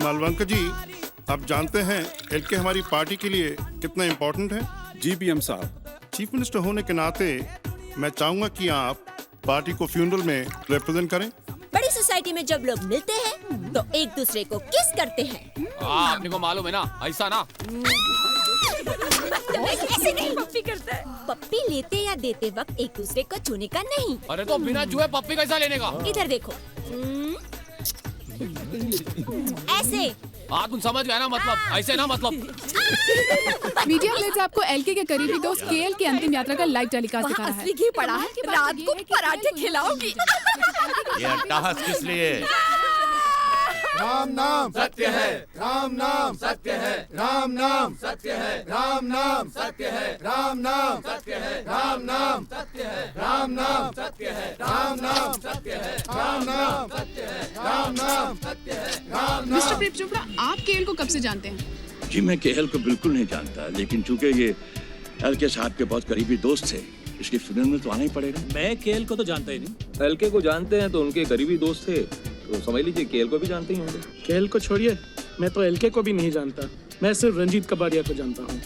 मालवंकर जी, आप जानते हैं एलके हमारी पार्टी के लिए कितना इम्पोर्टेंट है? जी पीएम साहब। चीफ मिनिस्टर होने के नाते मैं चाहूंगा कि आप पार्टी को फ्यूनरल में रिप्रेजेंट करें। बड़ी सोसाइटी में जब लोग मिलते हैं तो एक दूसरे को किस करते हैं। अपने को मालूम है ना, ऐसा ना। ऐसे नहीं पप्पी करता है। पप्पी लेते या देते वक्त एक दूसरे को छूने का नहीं। अरे तो बिना छुए पप्पी कैसा लेने का? इधर देखो। ऐसे। हाँ तुम समझ गया ना, मतलब ऐसे ना, मतलब। मीडिया प्लेट्स आपको एलके के करीबी दोस्त केएल की अंतिम यात्रा का लाइव टेलीकास्ट दिखा रहा है। असली घी पड़ा है, रात को पराठे खिलाओगी। ये अट्टहास किस लिए? राम नाम सत्य है, राम नाम सत्य है, राम नाम सत्य है, राम नाम सत्य है, राम नाम सत्य है, राम नाम सत्य है, राम नाम सत्य है, राम नाम सत्य है, राम नाम सत्य है, राम नाम सत्य है, राम नाम। मिस्टर प्रेम चोपड़ा, आप केएल को कब से जानते हैं? जी मैं केएल को बिल्कुल नहीं जानता, लेकिन चूंकि ये एलके साहब के बहुत करीबी दोस्त थे, इसलिए फ्यूनरल में तो आना ही पड़ेगा। मैं केएल को तो जानता ही नहीं। एलके को जानते हैं तो उनके करीबी दोस्त थे, तो समझ लीजिए केएल को भी जानते ही होंगे। केएल को छोड़िए, मैं तो एलके को भी नहीं जानता। मैं सिर्फ रंजीत कबाड़िया को जानता हूँ।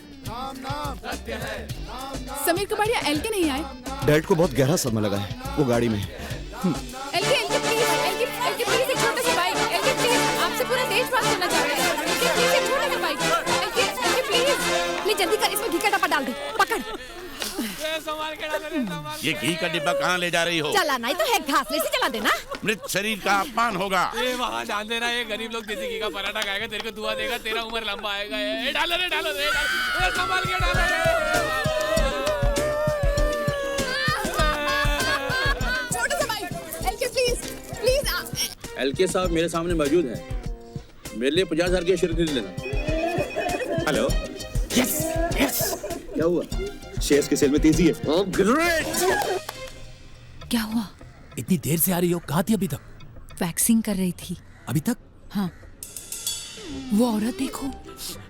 समीर कबाड़िया एलके नहीं आए। डैड को बहुत गहरा सदमा लगा है वो गाड़ी में। एलके प्लीज एक छोटा सा बाइक। एलके प्लीज, आपसे पूरा देश बात करना चाह रहा है। एलके प्लीज एक छोटा सा बाइक। एलके प्लीज जल्दी कर, इसमें घी का डब्बा डाल दे। पकड़। ये घी का डिब्बा कहाँ ले जा रही हो? चलाना ही तो है, घासले से चला देना। मृत शरीर का अपमान होगा। ये वहाँ जान देना, ये गरीब लोग देसी घी का पराठा खाएगा, तेरे को दुआ देगा, तेरा उम्र लंबा आएगा। ये डालो रे, डालो रे, संभाल के डालो रे। छोटा सा बाइक। LK please. एलके साहब मेरे सामने मौजूद है, मेरे लिए 50,000 के शेयर खरीद लेना। हेलो। Yes yes. क्या हुआ? शेयर्स के सेल में तेजी है। Oh great. क्या हुआ? इतनी देर से आ रही हो, कहाँ थी अभी तक? वैक्सिंग कर रही थी। अभी तक? हाँ। वो औरत देखो,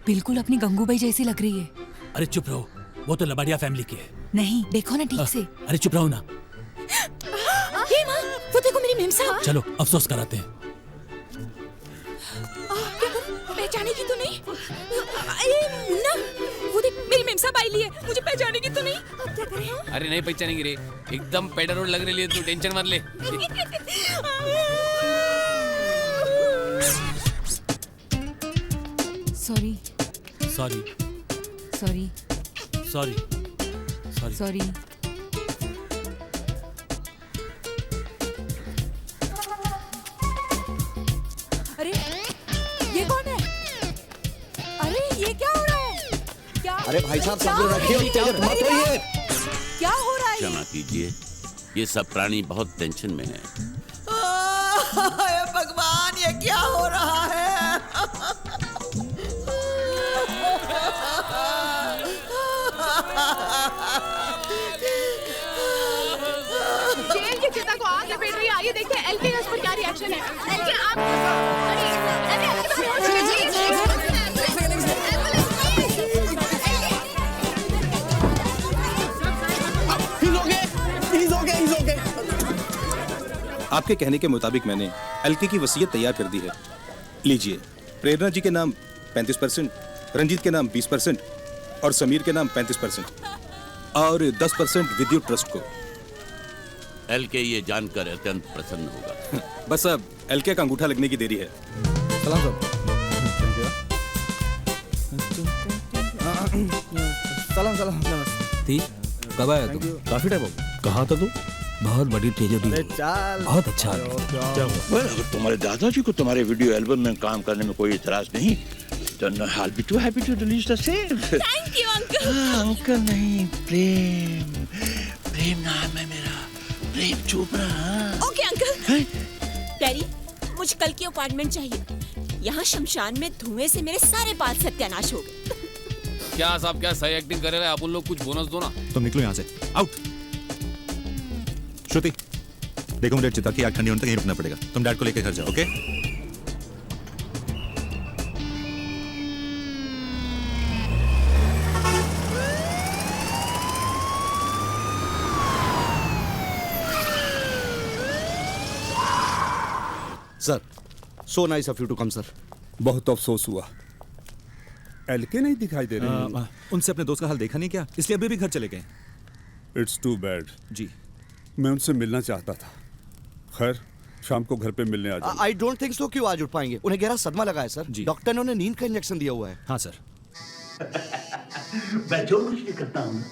बिल्कुल अपनी गंगूबाई जैसी लग रही है। अरे चुप रहो, वो तो लबाड़िया फैमिली की है। नहीं, देखो ना ठीक से। अरे चुप रहो ना। हे माँ, वो देखो मेरी मेमसा। चलो अफसोस कराते हैं। पहचानेगी तो नहीं? मुन्ना, वो देख मेरी मेमसा बाई ली है, मुझे पहचानेगी तो नहीं? अब क्या करें? अरे नहीं पहचानेगी रे, एकदम पेडरोड लग रही है, तू टेंशन मत ले। Sorry sorry sorry sorry sorry sorry. अरे ये कौन है? अरे ये क्या हो रहा है? क्या? अरे भाई साहब सब रखिए, मत होइए। क्या हो रहा है? क्षमा कीजिए, ये सब प्राणी बहुत टेंशन में है। भगवान, ये क्या हो रहा है? जेल की चिता को आग लपेट रही है। आइए देखते हैं एलके का इस पर क्या रिएक्शन है। एलके आप आपके कहने के मुताबिक मैंने एलके की वसीयत तैयार कर दी है। लीजिए, प्रेरणा जी के नाम 35%, रंजीत के नाम 20% और समीर के नाम 35% और 10% विद्युत ट्रस्ट को। एलके ये जानकर अत्यंत प्रसन्न होगा। बस अब एलके का अंगूठा लगने की देरी है। सलाम साहब। सलाम सलाम। थी कब आया तू? काफी टाइम हो गया। कहाँ था तू? बहुत बड़ी ट्रेजेडी। बहुत अच्छा क्या हुआ? अगर तुम्हारे दादाजी को तुम्हारे वीडियो एल्बम में काम करने में कोई इतराज नहीं, then I'll be too happy to release the same. Thank you, uncle. Uncle नहीं, प्रेम। प्रेम नाम है मेरा, Prem Chopra. Okay uncle. Daddy, मुझे कल की अपार्टमेंट चाहिए। यहाँ शमशान में धुएं से मेरे सारे बाल सत्यानाश हो गए। क्या साहब, क्या सही एक्टिंग करे रहे आप लोग, कुछ बोनस दो ना। तुम निकलो यहाँ से, आउट। श्रुति, देखो मुझे चिता की आग ठंडी होने तक यहीं रुकना पड़ेगा। तुम डैड को लेकर घर जाओ, okay? Sir, so nice of you to come, sir. बहुत अफसोस हुआ, एलके नहीं दिखाई दे रहे। उनसे अपने दोस्त का हाल देखा नहीं क्या? इसलिए अभी भी घर चले गए। It's to bad. जी, मैं उनसे मिलना चाहता था। खैर, शाम को घर पे मिलने आ जाओ। I don't think so कि वो आज उठ पाएंगे। उन्हें गहरा सदमा लगा है सर। डॉक्टर ने उन्हें नींद का इंजेक्शन दिया हुआ है। हाँ सर। मैं जो कुछ भी करता हूँ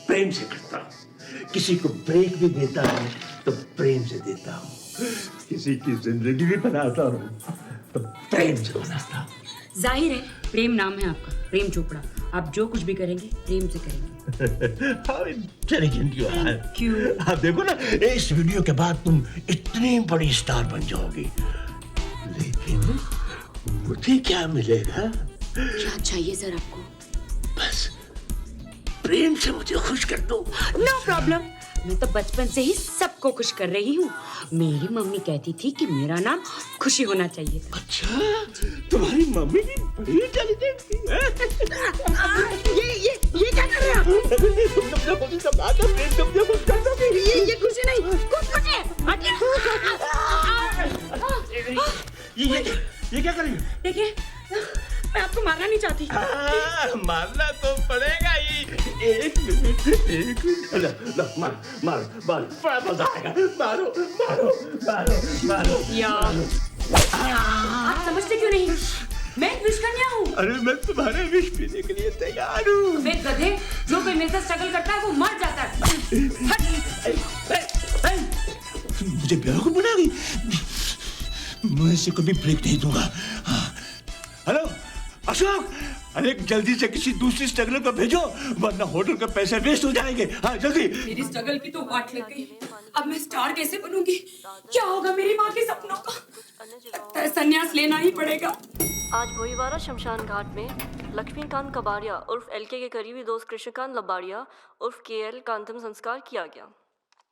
प्रेम से करता हूँ। किसी को ब्रेक भी देता हूँ तो प्रेम से देता हूँ। किसी की जिंदगी भी बनाता हूँ तो प्रेम से बनाता हूँ। जाहिर है प्रेम नाम है आपका, प्रेम चोपड़ा। आप जो कुछ भी करेंगे प्रेम से करेंगे। How intelligent you are. क्यों? आप देखो ना, इस वीडियो के बाद तुम इतनी बड़ी स्टार बन जाओगी, लेकिन मुझे क्या मिलेगा? क्या चाहिए सर आपको? बस प्रेम से मुझे खुश कर दो। नो प्रॉब्लम, मैं तो बचपन से ही सबको खुश कर रही हूँ। मेरी मम्मी कहती थी कि मेरा नाम खुशी होना चाहिए। अच्छा, तुम्हारी मम्मी भी बड़ी इंटेलिजेंट थी। ये क्या कर रहे हैं आप? तुमने खुशी से बात है, प्रेम तुमने खुश कर दोगे। ये खुशी नहीं, कुछ खुशी। ये क्या कर रही हो? देखिए, मैं आपको मारना नहीं चाहती। मारना तो पड़ेगा ही। एक मिनट। मार, बड़ा मजा आएगा। मारो। यार, आप समझते क्यों नहीं? मैं एक विश कन्या हूँ। अरे मैं तुम्हारे विश पीने के लिए तैयार हूँ। वे गधे, जो कोई मेरे साथ स्ट्रगल करता है वो मर जाता है। मुझे बेवकूफ बना दी। मैं इसे कभी ब्रेक नहीं दूंगा। हेलो अशोक, अरे जल्दी से किसी दूसरी स्ट्रगलर को भेजो, वरना होटल के पैसे वेस्ट हो जाएंगे। हाँ जल्दी। मेरी स्ट्रगल की तो वाट लग गई। अब मैं स्टार कैसे बनूंगी? क्या होगा मेरी माँ के सपनों का? लगता है संन्यास लेना ही पड़ेगा। आज भोईवाड़ा शमशान घाट में लक्ष्मीकांत कबाड़िया उर्फ एलके के करीबी दोस्त कृष्णकांत लबाड़िया उर्फ केएल का अंतिम संस्कार किया गया।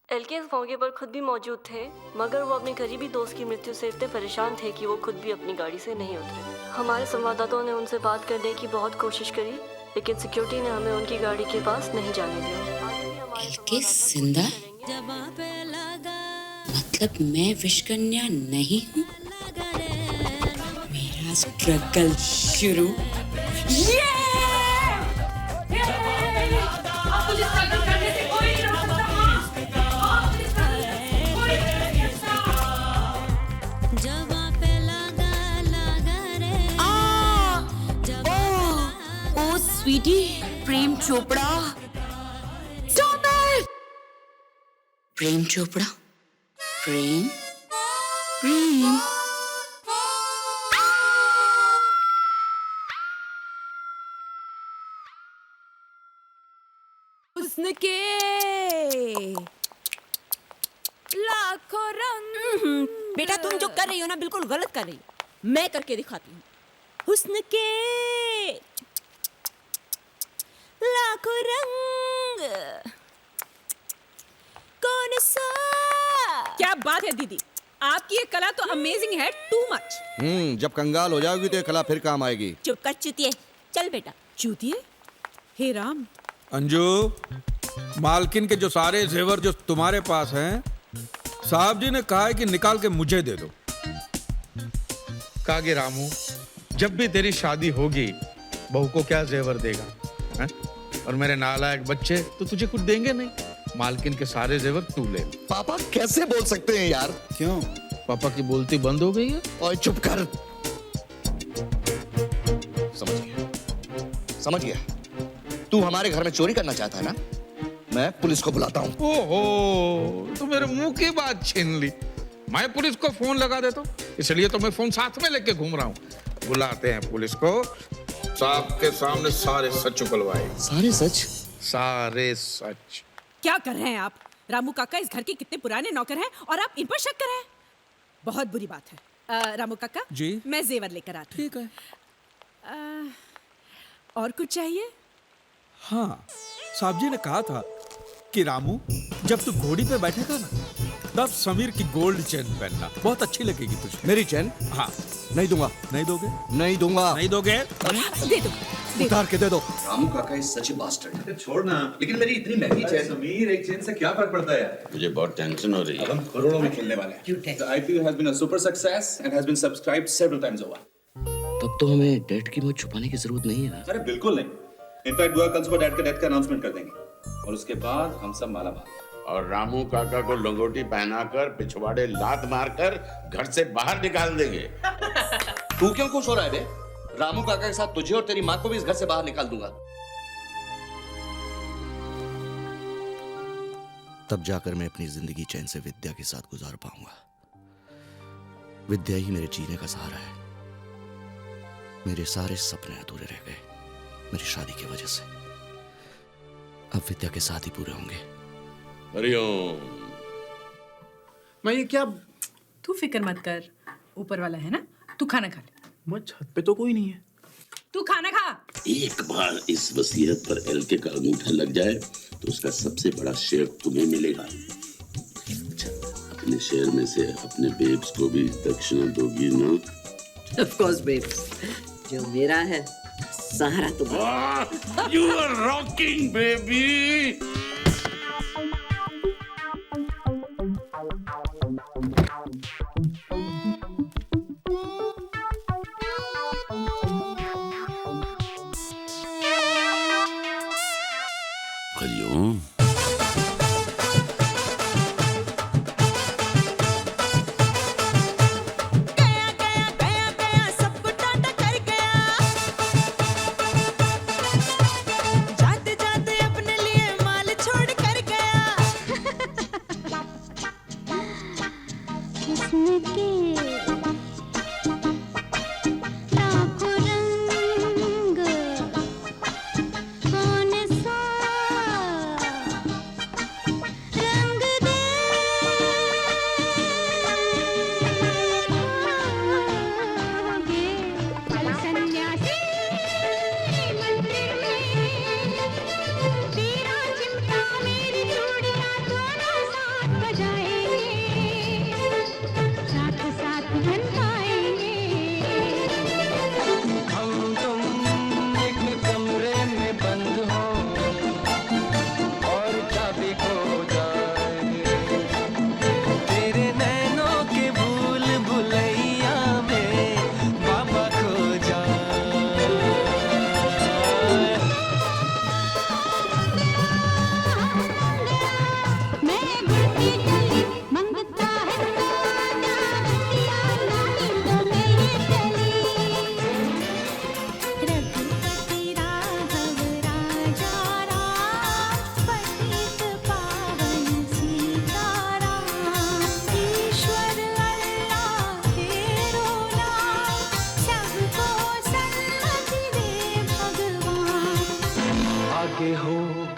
एलके इस मौके पर खुद भी मौजूद थे, मगर वो अपने करीबी दोस्त की मृत्यु से इतने परेशान थे कि वो खुद भी अपनी गाड़ी से नहीं उतरे। हमारे संवाददाताओं ने उनसे बात करने की बहुत कोशिश करी, लेकिन सिक्योरिटी ने हमें उनकी गाड़ी के पास नहीं जाने दिया। एलके जिंदा? मतलब मैं विश कन्या नहीं हूँ? मेरा स्ट्रगल शुरू। स्वीटी, प्रेम चोपड़ा। Stop it! प्रेम चोपड़ा, प्रेम। हुस्न के लाखों रंग। बेटा तुम जो कर रही हो ना बिल्कुल गलत कर रही हो। मैं करके दिखाती हूँ। हुस्न के लाखों रंग, कौन सा? क्या बात है दीदी, आपकी ये कला तो अमेजिंग है, टू मच। जब कंगाल हो जाओगी तो ये कला फिर काम आएगी। चुप कर चूतिए। चल बेटा। चूतिए? हे राम। अंजू, मालकिन के जो सारे जेवर जो तुम्हारे पास हैं, साहब जी ने कहा है कि निकाल के मुझे दे दो। कागे रामू, जब भी तेरी शादी होगी बहू को क्या जेवर देगा है? और मेरे नालायक बच्चे तो तुझे कुछ देंगे नहीं, मालकिन के सारे जेवर तू ले। पापा कैसे बोल सकते हैं यार? क्यों? पापा की बोलती बंद हो गई है? ओए चुप कर। समझ गया। तू हमारे घर में चोरी करना चाहता है ना? मैं पुलिस को बुलाता हूँ। ओहो, तो मेरे मुंह की बात छीन ली। मैं पुलिस को फोन लगा देता हूँ, इसलिए तो मैं फोन साथ में लेके घूम रहा हूँ। बुलाते हैं पुलिस को, साहब के सामने सारे सच उगलवाए। सारे सच? सारे सच। क्या कर रहे हैं आप? रामू काका इस घर के कितने पुराने नौकर हैं और आप इन पर शक कर रहे हैं? बहुत बुरी बात है। रामू काका जी, मैं जेवर लेकर आती हूँ। ठीक है। और कुछ चाहिए? हाँ, साहब जी ने कहा था कि रामू जब तू घोड़ी पे बैठेगा ना तब समीर की गोल्ड चेन पहनना, बहुत अच्छी लगेगी तुझे। मेरी चेन? हाँ। नहीं दूंगा। नहीं दोगे? नहीं दूंगा। नहीं दोगे? दे दो। उतार के दे दो। रामू काका इज सच ए बास्टर्ड। छोड़ना, लेकिन मेरी इतनी महंगी चेन। समीर, एक चेन से क्या फर्क पड़ता है यार? मुझे बहुत टेंशन हो रही है। अब हम करोड़ों में खेलने वाले हैं। The IPO has been a super success and has been subscribed several times over. तब तो हमें डेट की मौत छुपाने की जरूरत नहीं है। अरे बिल्कुल नहीं। इनफैक्ट दुआ कल सुबह डैड का अनाउंसमेंट कर देंगे और उसके बाद हम सब मालामाल। और रामू काका को लंगोटी पहनाकर पिछवाड़े लात मारकर घर से बाहर निकाल देंगे। तू क्यों खुश हो रहा है बे? रामू काका के साथ तुझे और तेरी माँ को भी इस घर से बाहर निकाल दूंगा। तब जाकर मैं अपनी जिंदगी चैन से विद्या के साथ गुजार पाऊंगा। विद्या ही मेरे जीने का सहारा है। मेरे सारे सपने अधूरे रह गए मेरी शादी की वजह से। अब विद्या के साथ ही पूरे होंगे। हरिओम। मैं ये क्या? तू फिक्र मत कर, ऊपर वाला है ना। तू खाना खा ले। मैं छत पे तो कोई नहीं है। तू खाना खा। एक बार इस वसीयत पर एलके का अंगूठा लग जाए तो उसका सबसे बड़ा शेयर तुम्हें मिलेगा। अच्छा, अपने शेयर में से अपने बेब्स को भी दक्षिणा दोगी ना? Of course, babes. जो मेरा है सहारा तुम्हारा। You are rocking, baby. Hariom.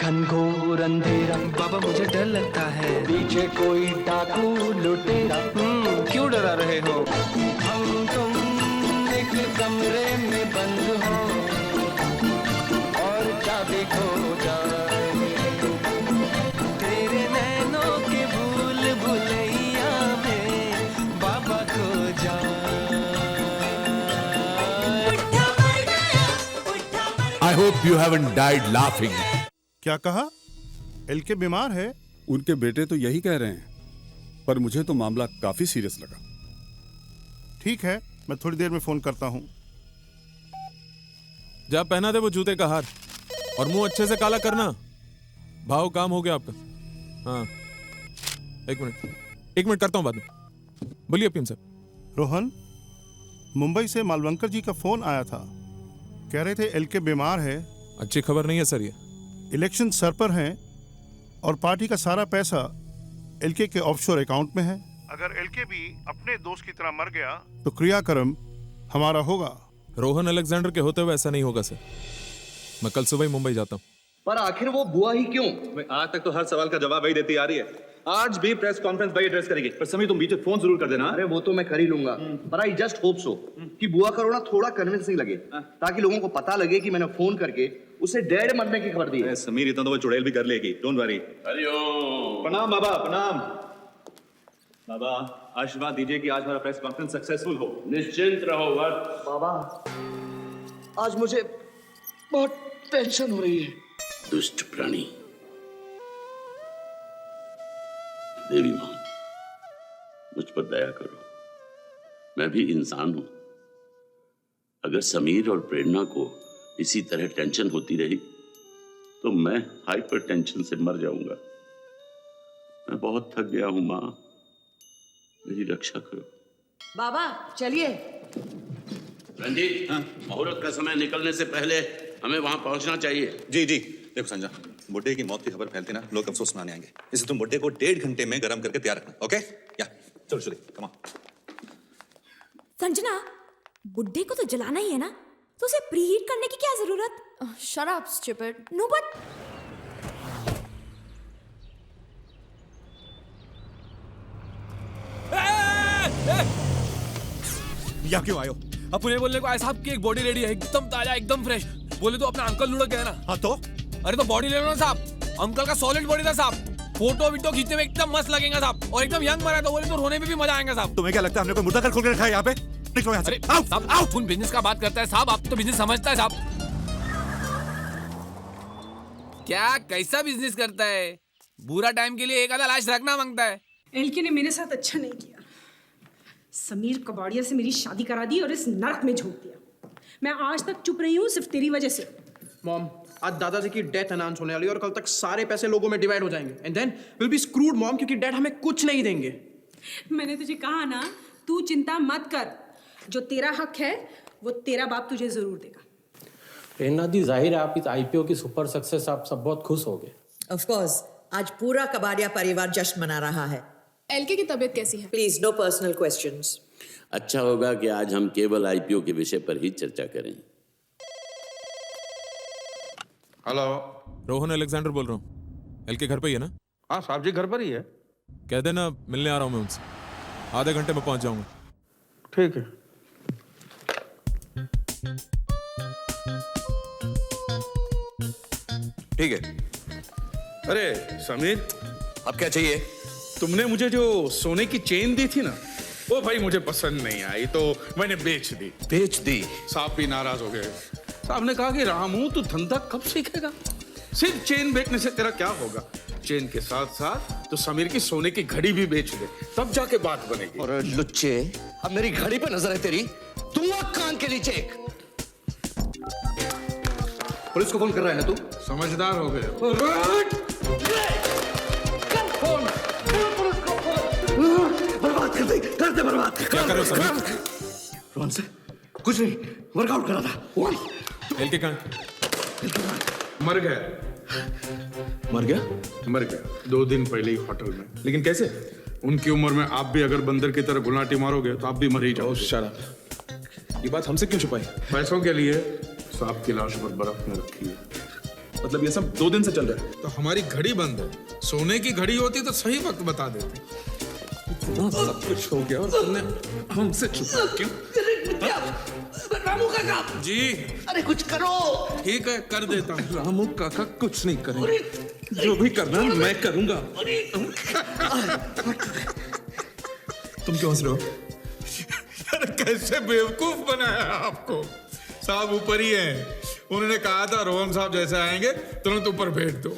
घनघोर अंधेरा, बाबा मुझे डर लगता है। पीछे कोई डाकू लुटेरा, क्यों डरा रहे हो? हम तुम एक कमरे में बंद हो और चाबी खो जाए, तेरे नैनों के भूल भुलैया में बाबा खो जाए। I hope you haven't died laughing. क्या कहा? एलके बीमार है? उनके बेटे तो यही कह रहे हैं। पर मुझे तो मामला काफी सीरियस लगा। ठीक है, मैं थोड़ी देर में फोन करता हूँ। जा पहना दे वो जूते का हार और मुंह अच्छे से काला करना। भाव काम हो गया आपका। हाँ, एक मिनट करता हूँ बाद में। बोलिए पीएम साहब। रोहन, मुंबई से मालवंकर जी का फोन आया था, कह रहे थे एलके बीमार है। अच्छी खबर नहीं है सर ये। इलेक्शन सर पर हैं और पार्टी का सारा पैसा एलके के ऑफशोर अकाउंट में है। अगर एलके भी अपने दोस्त की तरह मर गया तो क्रियाक्रम हमारा होगा। रोहन अलेक्जेंडर के होते हुए ऐसा नहीं होगा सर। मैं कल सुबह ही मुंबई जाता हूँ। पर आखिर वो बुआ ही क्यों? आज तक तो हर सवाल का जवाब वही देती आ रही है। आज भी प्रेस कॉन्फ्रेंस वही एड्रेस करेगी। पर समीर तुम बीच में फोन जरूर कर देना। अरे वो तो मैं कर ही लूंगा, पर आई जस्ट होप सो कि बुआ का रोना थोड़ा कन्विंसिंग लगे, ताकि लोगों को पता लगे कि मैंने फोन करके उसे डेड मरने की खबर दी है। समीर इतना तो वो चुड़ैल भी कर लेगी, डोंट वरी। प्रणाम बाबा, प्रणाम बाबा। आशीर्वाद दीजिए कि आज हमारा प्रेस कॉन्फ्रेंस सक्सेसफुल हो। निश्चिंत रहो वत्स। बाबा, आज मुझे बहुत टेंशन हो रही है। दुष्ट प्राणी। देवी मां, मुझ पर दया करो, मैं भी इंसान हूं। अगर समीर और प्रेरणा को इसी तरह टेंशन होती रही तो मैं हाइपर टेंशन से मर जाऊंगा। मैं बहुत थक गया हूं मां, मेरी रक्षा करो। बाबा चलिए। रंजीत, मुहूर्त का समय निकलने से पहले हमें वहां पहुंचना चाहिए। जी जी। देखो संजय, बुड्ढे की मौत की खबर फैलती ना, लोग अफसोस मनाने आएंगे। इसलिए तुम बुड्ढे को 1.5 घंटे में गर्म करके तैयार रखना। ओके? या चलो चलो, कम ऑन। संजना, बुड्ढे को तो जलाना ही है ना, तो उसे प्रीहीट करने की क्या जरूरत? Shut up stupid. No but यहाँ क्यों आयो? अपने बोलने को आए साहब की एक बॉडी रेडी है, एकदम ताजा, एकदम फ्रेश। बोले तो अपना अंकल लुढ़क गया ना। हाँ तो? अरे तो बॉडी ले लो ना साहब। अंकल का सॉलिड बॉडी था साहब। फोटो वीटो खींचने में एकदम मस्त लगेगा साहब, और एकदम यंग बना। तो बोले तो रोने में भी मजा आएगा साहब। तुम्हें क्या लगता है हमने कोई मुर्दा घर खोल के रखा है यहाँ पे? निकलो यहाँ से। आओ साहब, आओ। कौन बिजनेस का बात करता है साहब? आप तो बिजनेस समझता है साहब। क्या कैसा बिजनेस करता है? बुरा टाइम के लिए एक आधा लाश रखना मांगता है। एलके ने मेरे साथ अच्छा नहीं किया। समीर कबाड़िया से मेरी शादी करा दी और इस नरक में झोंक दिया। मैं आज तक चुप रही हूँ सिर्फ तेरी वजह से। मॉम, आज दादाजी की डेथ अनाउंस होने वाली है और कल तक सारे पैसे लोगों में डिवाइड हो जाएंगे and then will be screwed mom, क्योंकि डैड हमें कुछ नहीं देंगे। मैंने तुझे कहा ना, तू चिंता मत कर। जो तेरा हक है वो तेरा बाप तुझे जरूर देगा। प्रेरणा दी, जाहिर है आप इस आईपीओ की सुपर सक्सेस आप सब बहुत खुश हो गए। ऑफ कोर्स, आज पूरा कबाड़िया परिवार जश्न मना रहा है। एलके की तबीयत कैसी है? Please no personal questions. अच्छा होगा कि आज हम केवल आईपीओ के विषय पर ही चर्चा करें। हेलो, रोहन अलेक्जेंडर बोल रहा हूँ। एलके घर पे ही है ना? हाँ साहब जी, घर पर ही है। कह देना मिलने आ रहा हूँ मैं उनसे। आधे घंटे में पहुंच जाऊंगा। ठीक है। ठीक है। अरे समीर, अब क्या चाहिए? तुमने मुझे जो सोने की चेन दी थी ना, वो भाई मुझे पसंद नहीं आई तो मैंने बेच दी। बेच दी? साहब भी नाराज हो गए। साहब ने कहा कि रामू तू धंधा कब सीखेगा? सिर्फ चेन बेचने से तेरा क्या होगा? चेन के साथ साथ तो समीर की सोने की घड़ी भी बेच दे, तब जाके बात बनेगी। और लुच्चे, अब मेरी घड़ी पे नजर है तेरी। तू कान के नीचे। पुलिस को फोन कर रहा है ना तू? समझदार हो गए। बर्बाद कर दे, कर दे बर्बाद। क्या कर रहे हो समीर? रोहन से कुछ नहीं, वर्कआउट कर रहा था। एलके कहाँ? मर गया। मर गया? मर गया 2 दिन पहले ही होटल में। लेकिन कैसे? उनकी उम्र में आप भी अगर बंदर की तरह गुलाटी मारोगे तो आप भी मर ही जाओगे। शराब, ये बात हमसे क्यों छुपाई? पैसों के लिए सांप की लाश पर बर्फ में रखी है। मतलब ये सब 2 दिन से चल रहा है? तो हमारी घड़ी बंद है। सोने की घड़ी होती तो सही वक्त बता देते। इतना सब कुछ हो गया और तुमने हमसे छुपा क्यों? रामू काका जी, अरे कुछ करो। ठीक है, कर देता हूँ। रामू काका कुछ नहीं करेंगे, जो भी करना मैं करूंगा। तुम क्यों हंस रहे हो? यार कैसे बेवकूफ बनाया आपको। साहब ऊपर ही हैं। उन्होंने कहा था रोहन साहब जैसे आएंगे तुरंत ऊपर भेज दो।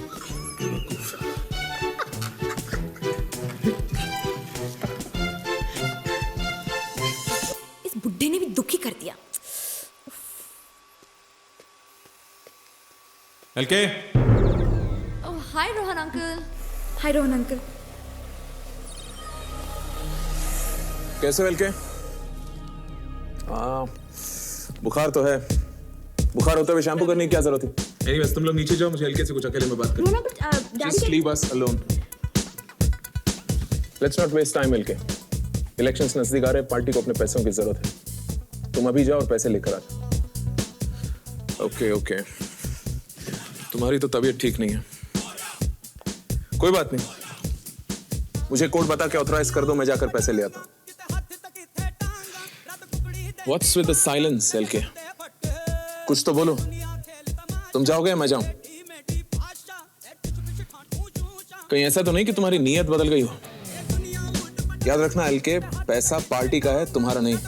कर दिया। एलके, हाय रोहन अंकल। हाय रोहन अंकल। कैसे हो एलके? बुखार तो है। बुखार होते हुए शैम्पू करने की क्या जरूरत है? एनीवेज तुम लोग नीचे जाओ, मुझे एलके से कुछ अकेले में बात करनी है। Just leave us alone. Let's not waste time LK. Elections नजदीक आ रहे हैं, पार्टी को अपने पैसों की जरूरत है। तुम अभी जाओ और पैसे लेकर आ जाओ। ओके। तुम्हारी तो तबीयत ठीक नहीं है। कोई बात नहीं, मुझे कोड बता के ऑथराइज कर दो, मैं जाकर पैसे ले आता हूं। What's with the silence, LK? कुछ तो बोलो। तुम जाओगे या मैं जाऊं? कहीं ऐसा तो नहीं कि तुम्हारी नीयत बदल गई हो? याद रखना एलके, पैसा पार्टी का है, तुम्हारा नहीं।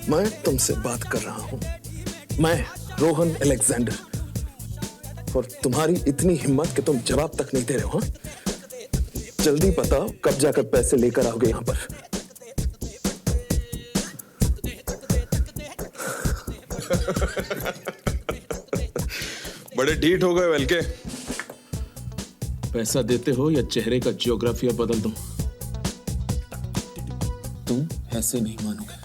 मैं तुमसे बात कर रहा हूं, मैं रोहन अलेक्जेंडर। और तुम्हारी इतनी हिम्मत कि तुम जवाब तक नहीं दे रहे हो। जल्दी बताओ कब जाकर पैसे लेकर आओगे यहां पर? बड़े ढीठ हो गए एलके। पैसा देते हो या चेहरे का जियोग्राफिया बदल दूं? तुम ऐसे नहीं मानोगे।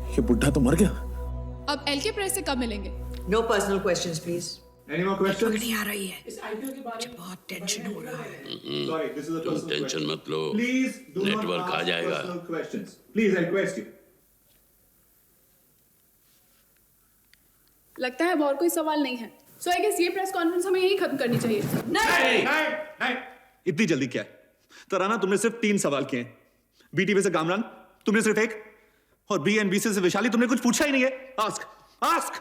ये बुढ़ा तो मर गया। अब एलके प्रेस से कब मिलेंगे? No personal questions please. Any more questions? नहीं आ रही है। मुझे बहुत टेंशन हो रहा है। Sorry, this is a तुम personal टेंशन question. मत लो, Please do not नेटवर्क आ ask जाएगा। personal questions. Please, I request you. लगता है अब और कोई सवाल नहीं है। सो आई गेस ये प्रेस कॉन्फ्रेंस हमें यही खत्म करनी चाहिए। नहीं। इतनी जल्दी क्या है? तराना, तुमने सिर्फ 3 सवाल किए हैं। बीटीवी से कामरान तुमने सिर्फ 1, और बीएनबीसी से वैशाली तुमने कुछ पूछा ही नहीं है। आस्क।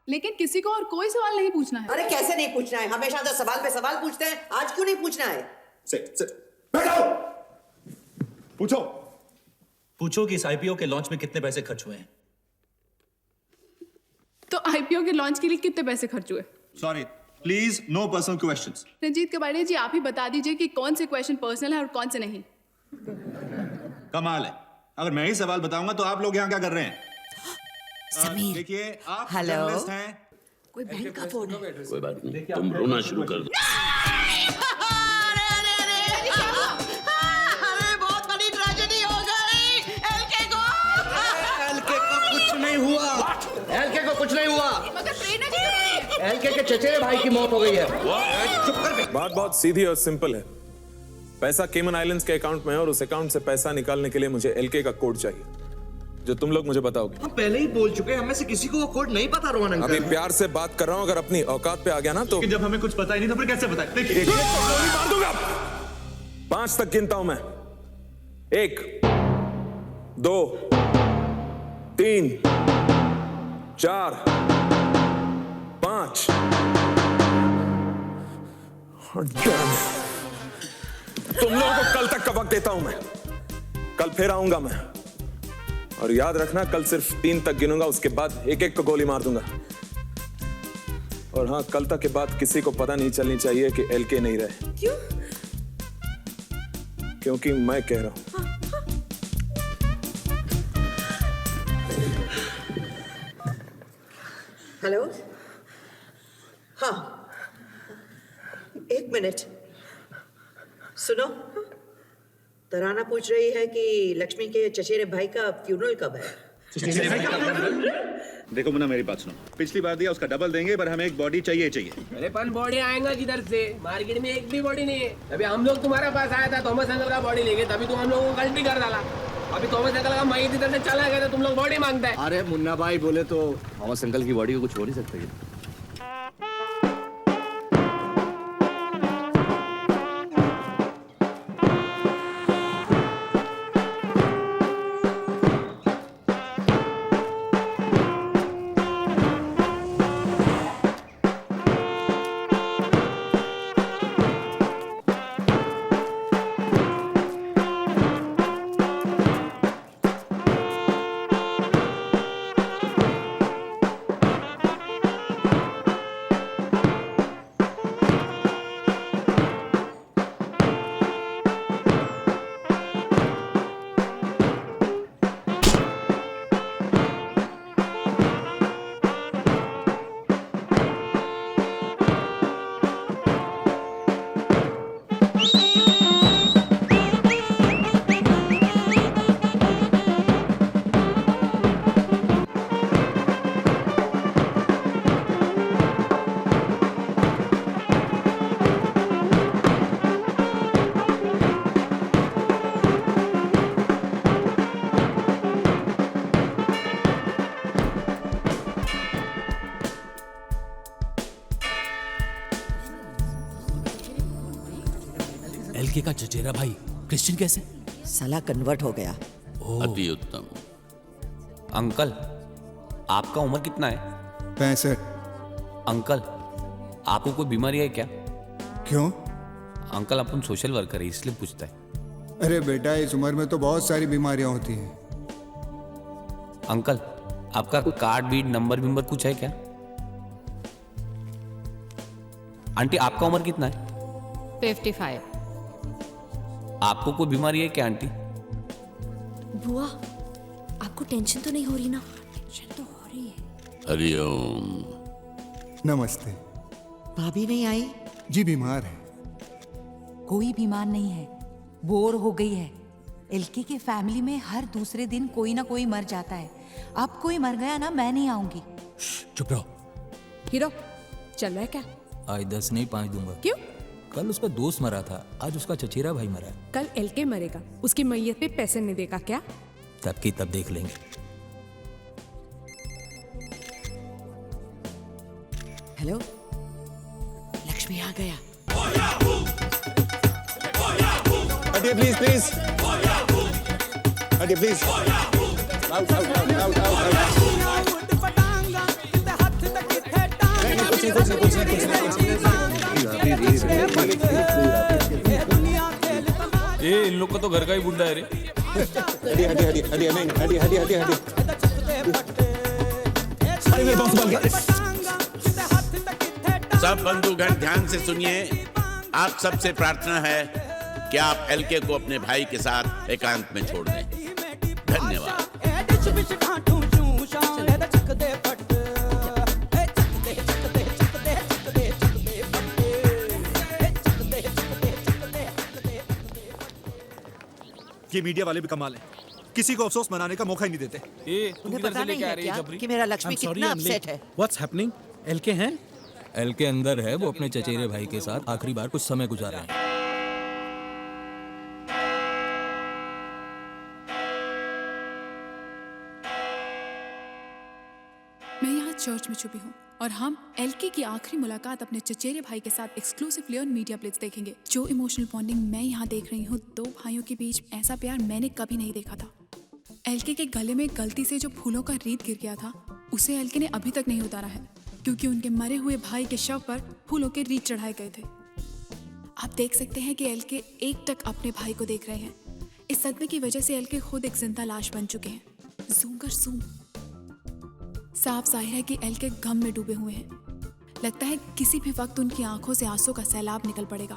लेकिन किसी को और कोई सवाल नहीं पूछना है। अरे कैसे नहीं पूछना है? हमेशा तो सवाल पे सवाल पूछते हैं, आज क्यों नहीं पूछना है? बैठो। पूछो कि इस आईपीओ के लॉन्च में कितने पैसे खर्च हुए हैं। तो आईपीओ के लॉन्च के लिए कितने पैसे खर्च हुए? Sorry, please, no personal questions. Ranjit Kabadia जी, आप ही बता दीजिए कि कौन से क्वेश्चन पर्सनल है और कौन से नहीं। कमाल है, अगर मैं ही सवाल बताऊंगा तो आप लोग यहाँ क्या कर रहे हैं? समीर, देखिए, आप हेलो, जर्नलिस्ट हैं। कोई बहन का फोन है। कोई बात नहीं, तुम रोना शुरू कर दो। अरे बहुत बड़ी ट्रेजेडी हो गई एलके को। एलके को कुछ नहीं हुआ। एलके को कुछ नहीं हुआ। मगर प्रेरणा जी तो नहीं। एलके के चचेरे भाई की मौत हो गई है। चुप कर। बात बहुत सीधी और सिंपल है। पैसा केमन आइलैंड्स के अकाउंट में है और उस अकाउंट से पैसा निकालने के लिए मुझे एलके का कोड चाहिए, जो तुम लोग मुझे बताओगे। हम पहले ही बोल चुके हैं, हमें से किसी को वो कोड नहीं पता रोहन अंकल। अभी प्यार से बात कर रहा हूं, अगर अपनी औकात पे आ गया ना तो जब हमें कुछ पता ही नहीं तो फिर कैसे बताएं? देखिए, मार दूंगा। 5 तक गिनता हूं मैं। 1, 2, 3, 4, 5। तुम लोगों को कल तक का वक्त देता हूं मैं। कल फिर आऊंगा मैं, और याद रखना कल सिर्फ 3 तक गिनूंगा, उसके बाद एक को गोली मार दूंगा। और हाँ, कल तक के बाद किसी को पता नहीं चलनी चाहिए कि एलके नहीं रहे। क्यों? क्योंकि मैं कह रहा हूं। हेलो, हाँ, 1 मिनट सुनो। तराना पूछ रही है कि लक्ष्मी के चचेरे भाई का फ्यूनरल कब है? देखो मुन्ना, मेरी बात सुनो। पिछली बार दिया उसका डबल देंगे, पर हमें एक बॉडी चाहिए। अरे पन बॉडी आएगा किधर से? मार्केट में एक भी बॉडी नहीं है। अभी हम लोग तुम्हारे पास आया था, थॉमस अंकल का बॉडी लेंगे, तभी तुम हम लोगों को गलती कर डाला। अभी थॉमस अंकल का माइक इधर से चला गया तो तुम लोग बॉडी मांगता है। अरे मुन्ना भाई बोले तो थॉमस अंकल की बॉडी को कुछ हो नहीं सकता। एलके का चचेरा भाई क्रिश्चियन कैसे? साला कन्वर्ट हो गया। अति उत्तम। अंकल, आपका उम्र कितना है? 65। अंकल, आपको कोई बीमारी है क्या? क्यों? अंकल, अपन सोशल वर्कर है इसलिए पूछता है। अरे बेटा, इस उम्र में तो बहुत सारी बीमारियां होती हैं। अंकल, आपका कार्ड बीट नंबर विंबर कुछ है क्या? आंटी, आपका उम्र कितना है? 55। आपको कोई बीमारी है क्या आंटी? बुआ, आपको टेंशन तो नहीं हो रही ना? टेंशन तो हो रही है। हरिओम। नमस्ते। भाभी नहीं आई? जी बीमार है। कोई बीमार नहीं है, बोर हो गई है। एलके के फैमिली में हर दूसरे दिन कोई ना कोई मर जाता है। अब कोई मर गया ना, मैं नहीं आऊंगी। चुप रहो। हीरो, चल रहा है क्या? आज 10 नहीं 5 दूंगा। क्यों? कल उसका दोस्त मरा था, आज उसका चचेरा भाई मरा। कल एलके मरेगा, उसकी मैयत पे पैसे नहीं देगा क्या? तब की तब देख लेंगे। हेलो, लक्ष्मी आ गया। हटिए प्लीज, प्लीज हटिए please. Out, out, out, out, out. ये इन लोग का तो घर का ही बुड्ढा है रे। हटिए हटिए हटिए हटिए नहीं हटिए हटिए हटिए हटिए। अरे मेरे पास बॉल गया। सब बंधुगण ध्यान से सुनिए। आप सबसे प्रार्थना है कि आप एलके को अपने भाई के साथ एकांत में छोड़ दें। धन्यवाद। ये मीडिया वाले भी कमाल है, किसी को अफसोस मनाने का मौका ही नहीं देते। उन्हें पता नहीं है क्या कि मेरा लक्ष्मी कितना अपसेट है? What's happening? एलके हैं? एलके अंदर है, वो अपने चचेरे भाई के साथ आखिरी बार कुछ समय गुजारा है। मैं यहाँ चर्च में छुपी हूँ और हम एलके की आखिरी मुलाकात अपने चचेरे भाई के साथ एक्सक्लूसिवली ऑन मीडिया प्लेट्स देखेंगे। जो इमोशनल बॉन्डिंग मैं यहाँ देख रही हूँ, दो भाइयों के बीच ऐसा प्यार मैंने कभी नहीं देखा था। एलके के गले में गलती से जो फूलों का रीत गिर गया था, उसे एलके ने अभी तक नहीं उतारा है, क्योंकि उनके मरे हुए भाई के शव पर फूलों के रीत चढ़ाए गए थे। आप देख सकते हैं कि एलके एकटक अपने भाई को देख रहे हैं। इस सदमे की वजह से एलके खुद एक जिंदा लाश बन चुके हैं। ज़ूम कर ज़ूम। साफ जाहिर है कि एलके गम में डूबे हुए हैं। लगता है किसी भी वक्त उनकी आंखों से आंसू का सैलाब निकल पड़ेगा।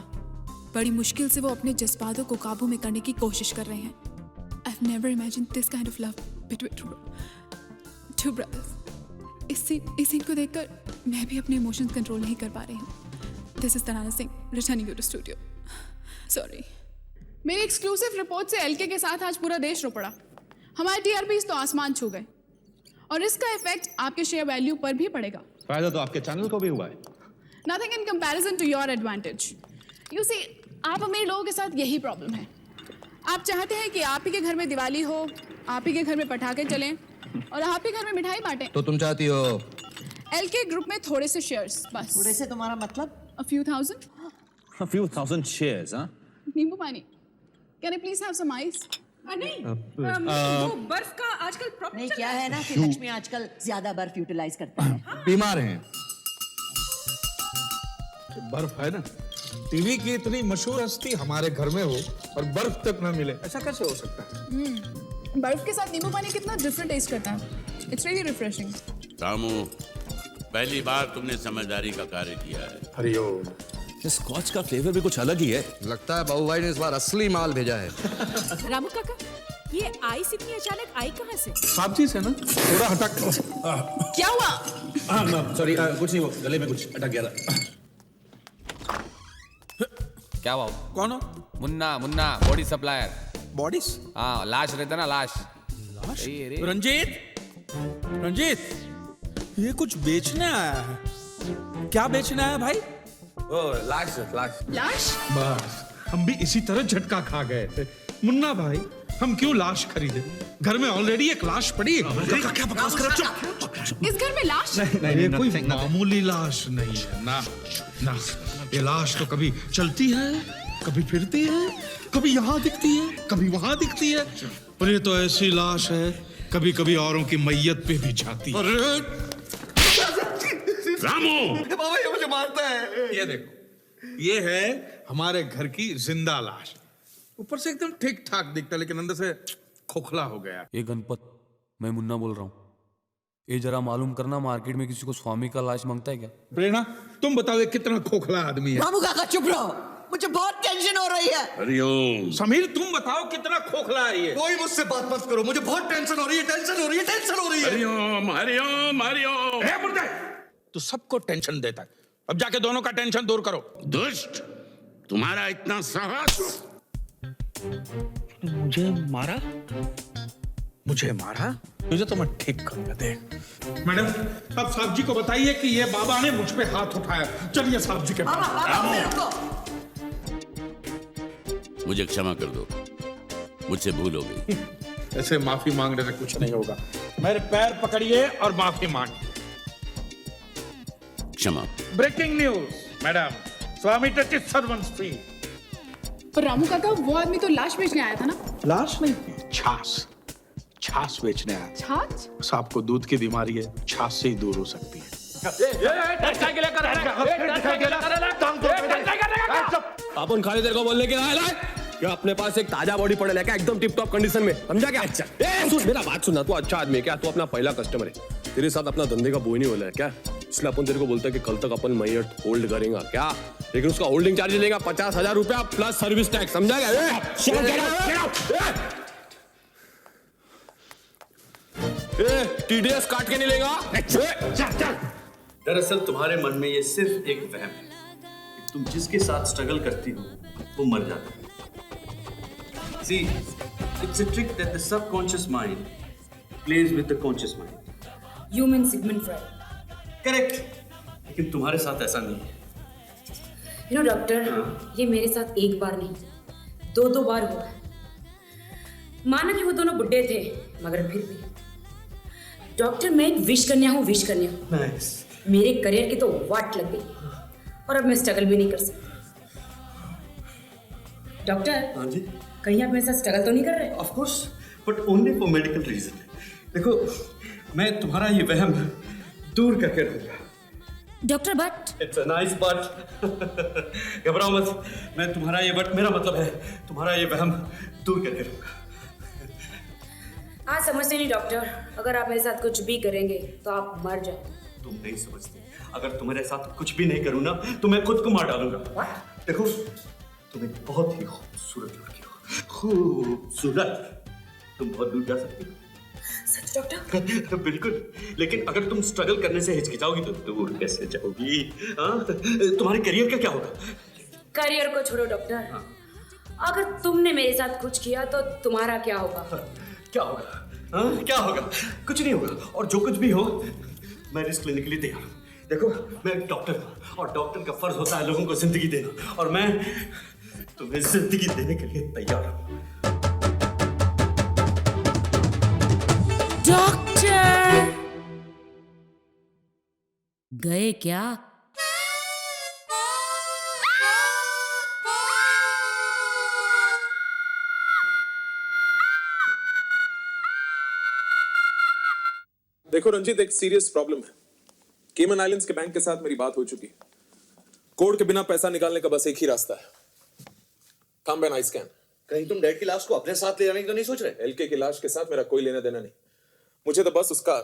बड़ी मुश्किल से वो अपने जज्बातों को काबू में करने की कोशिश कर रहे हैं। I've never imagined this kind of love between two brothers. इस सीन को देखकर मैं भी अपने इमोशंस कंट्रोल नहीं कर पा रही हूँ। This is Tarana Singh, returning you to studio. Sorry. मेरी एक्सक्लूसिव रिपोर्ट से एलके के साथ आज पूरा देश रो पड़ा। हमारे टीआरपीज़ तो आसमान छू गए और इसका इफेक्ट आपके शेयर वैल्यू पर भी पड़ेगा। फायदा तो आपके चैनल को भी हुआ है। Nothing in comparison to your advantage. You see, आप अमीर लोगों के साथ यही प्रॉब्लम है। आप चाहते हैं कि आप ही के घर में दिवाली हो, आप ही के घर में पटाखे चलें और आप ही घर में मिठाई बांटें। तो तुम चाहती हो एलके ग्रुप में थोड़े से शेयर्स बस। थोड़े से तुम्हारा मतलब? A few thousand. A few thousand shares, हाँ? नींबू पानी। Can I please have some ice? नहीं, वो बर्फ का आजकल प्रॉब्लम नहीं, क्या है ना कि लक्ष्मी आजकल ज्यादा बर्फ यूटिलाइज करता है। बीमार हैं। बर्फ है ना, टीवी की इतनी मशहूर हस्ती हमारे घर में हो और बर्फ तक ना मिले, ऐसा कैसे हो सकता है? बर्फ के साथ नींबू पानी कितना डिफरेंट टेस्ट करता है। It's really refreshing. रामू, पहली बार तुमने समझदारी का कार्य किया है। हरिओम। इस स्कॉच का फ्लेवर भी कुछ अलग ही है। लगता है बाबू भाई ने इस बार असली माल भेजा है। रामू काका, ये आइस इतनी अचानक आई कहाँ से? साबजी से ना, थोड़ा हटक। क्या हुआ? सॉरी, कुछ नहीं, वो गले में कुछ अटक गया था। क्या हुआ? कौन हो? Munna, Munna body supplier. Bodies? हाँ, लाश रहता ना, लाश। लाश? रंजीत, रंजीत, ये कुछ बेचने आया है। क्या बेचने आया भाई? ओ, लाश, लाश। लाश? बस हम भी इसी तरह झटका खा गए थे। मुन्ना भाई, हम क्यों लाश खरीदे? घर में ऑलरेडी एक लाश पड़ी है। क्या बकवास कर रहे हो? इस घर में लाश? ये कोई मामूली लाश नहीं है ना, ना। ये लाश तो कभी चलती है, कभी फिरती है, कभी यहाँ दिखती है, कभी वहां दिखती है। और ये तो ऐसी लाश है, कभी कभी औरों की मैयत पे भी जाती है। रामू, बाबा ये मुझे मारता है। ये देखो, ये है हमारे घर की जिंदा लाश। ऊपर से एकदम ठीक ठाक दिखता है, लेकिन अंदर से खोखला हो गया। ये गणपत, मैं मुन्ना बोल रहा हूँ। ये जरा मालूम करना, मार्केट में किसी को स्वामी का लाश मांगता है क्या? प्रेरणा, तुम बताओ ये कितना खोखला आदमी है। रामू काका चुप रहो, मुझे बहुत टेंशन हो रही है। हरिओम। समीर, तुम बताओ कितना खोखला है ये। कोई मुझसे बात मत करो, मुझे बहुत टेंशन हो रही है, टेंशन हो रही है, टेंशन हो रही है। हरिओम हरिओम हरिओम। ए मुर्दे, तू सबको टेंशन देता है। अब जाके दोनों का टेंशन दूर करो। दुष्ट, तुम्हारा इतना साहस। मुझे मारा? मुझे मारा? तुझे तो मैं ठीक करूंगा, देख। मैडम, अब साहब जी को बताइए कि ये बाबा ने मुझ पे हाथ उठाया। चलिए साहब जी के पास। मुझे क्षमा कर दो, मुझसे भूल हो गई। ऐसे माफी मांगने से कुछ नहीं होगा। मेरे पैर पकड़िए और माफी मांगिए। क्षमा। ब्रेकिंग न्यूज मैडम, स्वामी टच सर्वेंट्स फ्री। पर रामू काका, वो आदमी तो लाश बेचने आया था ना? लाश नहीं, छाछ। छाछ बेचने आया। छाछ? साहब को दूध की बीमारी है, छाछ से ही दूर हो सकती है। अपन खाली तेरे को बोलने के आया है कि अपने पास एक ताजा बॉडी पड़े लेके एकदम टिप टॉप कंडीशन में, समझा क्या? ए सुन, मेरा बात सुनना, तू अच्छा आदमी है क्या? तू अपना पहला कस्टमर है, तेरे साथ अपना धंधे का बोझ नहीं बोला है क्या? इसलिए अपन तेरे को बोलता है कि कल तक अपन मैयत होल्ड करेंगा क्या, लेकिन उसका होल्डिंग चार्ज लेगा 50,000 रुपया प्लस सर्विस टैक्स, समझा क्या? TDS काट के नहीं लेगा। दरअसल तुम्हारे मन में ये सिर्फ एक वहम है कि तुम जिसके साथ स्ट्रगल करती हो वो मर जाता है। See, it's a trick that the subconscious mind plays with the conscious mind. You mean Sigmund Freud? Correct. लेकिन तुम्हारे साथ ऐसा नहीं है। You know, डॉक्टर, ये मेरे साथ एक बार नहीं, दो बार हुआ है। माना कि वो दोनों बुड्ढे थे, मगर फिर भी डॉक्टर, मैं एक विश कन्या हूँ। Nice. मेरे करियर की तो वाट लग गई और अब मैं स्ट्रगल भी नहीं कर सकती। डॉक्टर, हाँ जी, कहीं आप मेरे साथ स्ट्रगल तो नहीं कर रहे? Of course, but only for medical reason. देखो, मैं तुम्हारा ये वहम दूर करके रहूंगा। Doctor, but It's a nice but. घबराओ मत, मैं तुम्हारा ये बट, मेरा मतलब है तुम्हारा ये वहम दूर करके रहूंगा। आज समझते नहीं डॉक्टर, अगर आप मेरे साथ कुछ भी करेंगे तो आप मर जाओ। तुम नहीं समझते, अगर तुम्हारे साथ कुछ भी नहीं करूँ ना तो मैं खुद को मार डालूंगा। देखो, तुम एक बहुत ही खूबसूरत लड़की हो, खूबसूरत। तुम बहुत दूर जा सकती हो। सच डॉक्टर? बिल्कुल, लेकिन अगर तुम स्ट्रगल करने से हिचकिचाओगी तो दूर कैसे जाओगी? हाँ, तुम्हारे करियर का क्या होगा? करियर को छोड़ो डॉक्टर, अगर तुमने मेरे साथ कुछ किया तो तुम्हारा क्या होगा? क्या होगा? हाँ, क्या होगा? कुछ नहीं होगा, और जो कुछ भी हो मैं रिस्क लेने के लिए तैयार हूँ। देखो, मैं एक डॉक्टर हूँ और डॉक्टर का फर्ज होता है लोगों को जिंदगी देना, और मैं तुम्हें जिंदगी देने के लिए तैयार हूँ। डॉक्टर गए क्या? देखो रंजीत, एक सीरियस प्रॉब्लम है। केमन आइलैंड्स के बैंक के साथ मेरी बात हो चुकी है। कोड के बिना पैसा निकालने का बस एक ही रास्ता है, थंब एंड आई स्कैन। कहीं तुम डैड की लाश को अपने साथ ले जाने की तो नहीं सोच रहे? एलके की लाश के साथ मेरा कोई लेना देना नहीं, मुझे तो बस उसका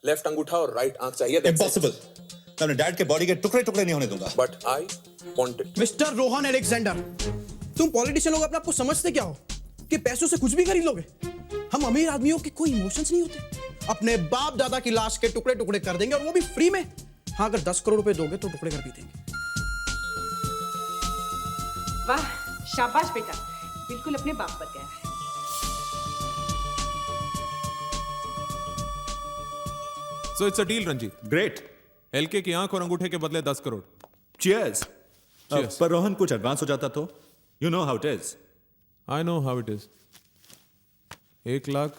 लेफ्ट अंगूठा और राइट आंख चाहिए। इम्पॉसिबल, मैं अपने डैड के बॉडी के टुकड़े टुकड़े नहीं होने दूंगा। But I want it. Mister Rohan Alexander, तुम पॉलिटिशियन लोग अपने आप को समझते क्या हो कि पैसों से कुछ भी खरीद लोगे? हम अमीर आदमियों के कोई इमोशंस नहीं होते। अपने बाप दादा की लाश के टुकड़े टुकड़े कर देंगे, और वो भी फ्री में। हाँ, अगर 10 करोड़ रुपए दोगे तो टुकड़े कर भी देंगे। वाह, शाबाश बेटा, बिल्कुल अपने बाप पर गया है। So it's a deal, Ranjit. Great. LK की आंख और अंगूठे के बदले 10 करोड़। Cheers. पर रोहन कुछ एडवांस हो जाता तो? You know how it is. I know how it is. 1 lakh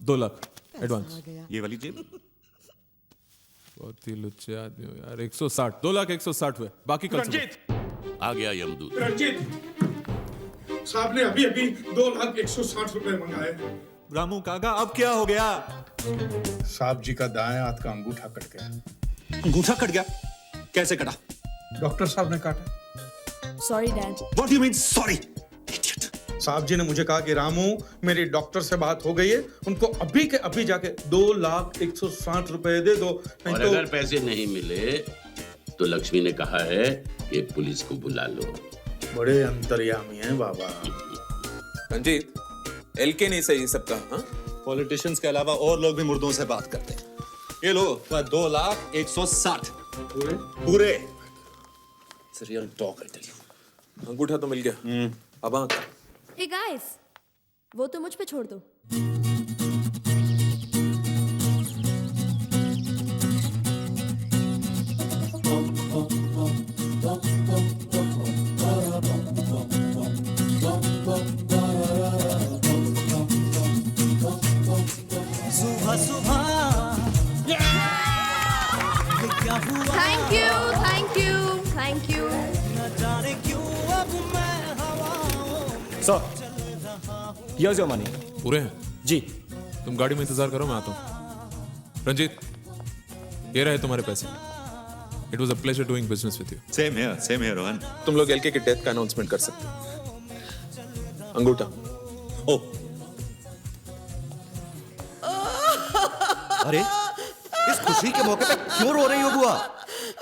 2 lakh advance. ये वाली जेब? बहुत ही लुच्चे आदमी हो यार। 160, 2 लाख 160 हुए, बाकी कल रंजीत, आ गया यमदूत। रंजीत साहब ने अभी अभी 2,160 रुपए मंगाए। रामू काका अब क्या हो गया? साहब जी का दाएं हाथ का अंगूठा कट गया। अंगूठा कट गया? कैसे कटा? डॉक्टर साहब ने काटा। Sorry dad. What do you mean sorry? साहब जी ने मुझे कहा कि रामू मेरी डॉक्टर से बात हो गई है, उनको अभी के अभी जाके 2,160 रुपए दे दो, नहीं और तो अगर पैसे नहीं मिले तो लक्ष्मी ने कहा है कि पुलिस को बुला लो। बड़े अंतर्यामी हैं बाबा। रंजीत, एलके नहीं सही सबका। हाँ, पॉलिटिशियंस के अलावा और लोग भी मुर्दों से बात करते हैं। ये लो 2,160 पूरे। रियल टॉक है। अंगूठा तो मिल गया। अब हाँ, हे गाइस, वो तो मुझ पे छोड़ दो। सुबह सुबह thank you, thank you, thank you. Sir, here's your money. पूरे हैं? जी। तुम गाड़ी में इंतजार करो, मैं आता हूँ। रंजीत, ये रहे तुम्हारे पैसे। It was a pleasure doing business with you. Same here Rohan. तुम लोग एलके के डेथ का अनाउंसमेंट कर सकते हो। अंगूठा। ओ, अरे इस खुशी के मौके पे क्यों रो रही हो बुआ?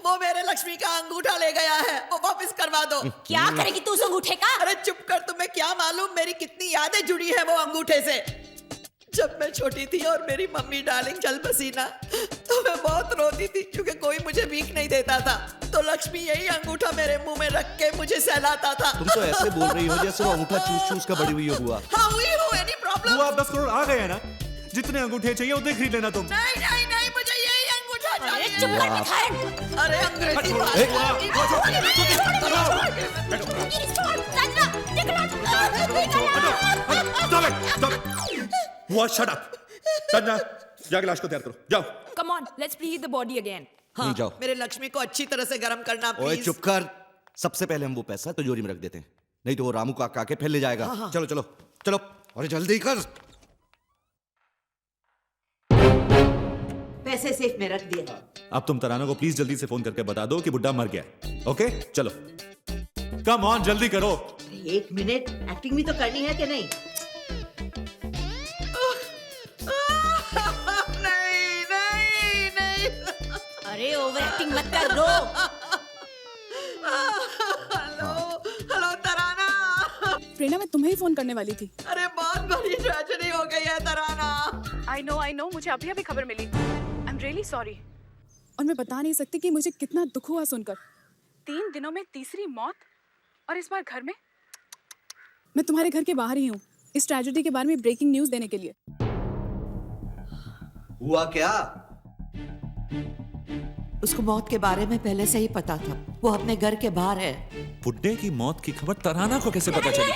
वो मेरे लक्ष्मी का अंगूठा ले गया है, वो वापस करवा दो। क्या करेगी तू उस अंगूठे का? अरे चुप कर, तुम्हें क्या मालूम मेरी कितनी यादें जुड़ी है वो अंगूठे से। जब मैं छोटी थी और मेरी मम्मी डार्लिंग चल बसी ना, तो मैं बहुत रोती थी क्योंकि कोई मुझे भीख नहीं देता था। तो लक्ष्मी यही अंगूठा मेरे मुंह में रख के मुझे सहलाता था। तुम तो ऐसे बोल रही हो जैसे वो अंगूठा चूस चूस कर बड़ी हुई हो बुआ। हाँ हुई हो, एनी प्रॉब्लम? वो 10 करोड़ आ गए हैं ना, जितने अंगूठे चाहिए उतने खरीद लेना तुम। नहीं नहीं नहीं, मुझे यही अंगूठा चाहिए। चुप कर भिखारन। अरे अंग्रेजी What? Shut up. संजना, जाके लाश को तैयार करो, जाओ। Come on, let's preheat the body again. हाँ, जाओ। मेरे लक्ष्मी को अच्छी तरह से गर्म करना ओए प्लीज। चुप कर। सबसे पहले हम वो पैसा तिजोरी में रख देते हैं, नहीं तो वो रामू काका आके फिर ले जाएगा। हाँ, हाँ। चलो चलो चलो, अरे जल्दी कर। पैसे सेफ में रख दिए। अब तुम तराना को प्लीज जल्दी से फोन करके बता दो कि बुड्ढा मर गया। ओके, चलो। कम ऑन, जल्दी करो। 1 मिनट, एक्टिंग भी तो करनी है कि नहीं? नहीं नहीं नहीं। अरे ओवर एक्टिंग मत कर, रो। हेलो तराना। प्रेरणा, मैं तुम्हें ही फोन करने वाली थी। अरे बहुत बड़ी ट्रेजेडी हो गई है तराना। आई नो, मुझे अभी अभी खबर मिली। I am really sorry. और मैं बता नहीं सकती कि मुझे कितना दुख हुआ सुनकर। 3 दिनों में तीसरी मौत, और इस बार घर में। मैं तुम्हारे घर के बाहर ही हूँ इस ट्रेजेडी के बारे में ब्रेकिंग न्यूज देने के लिए। हुआ क्या? उसको मौत के बारे में पहले से ही पता था, वो अपने घर के बाहर है। बुड्ढे की मौत की खबर तराना को कैसे पता चली?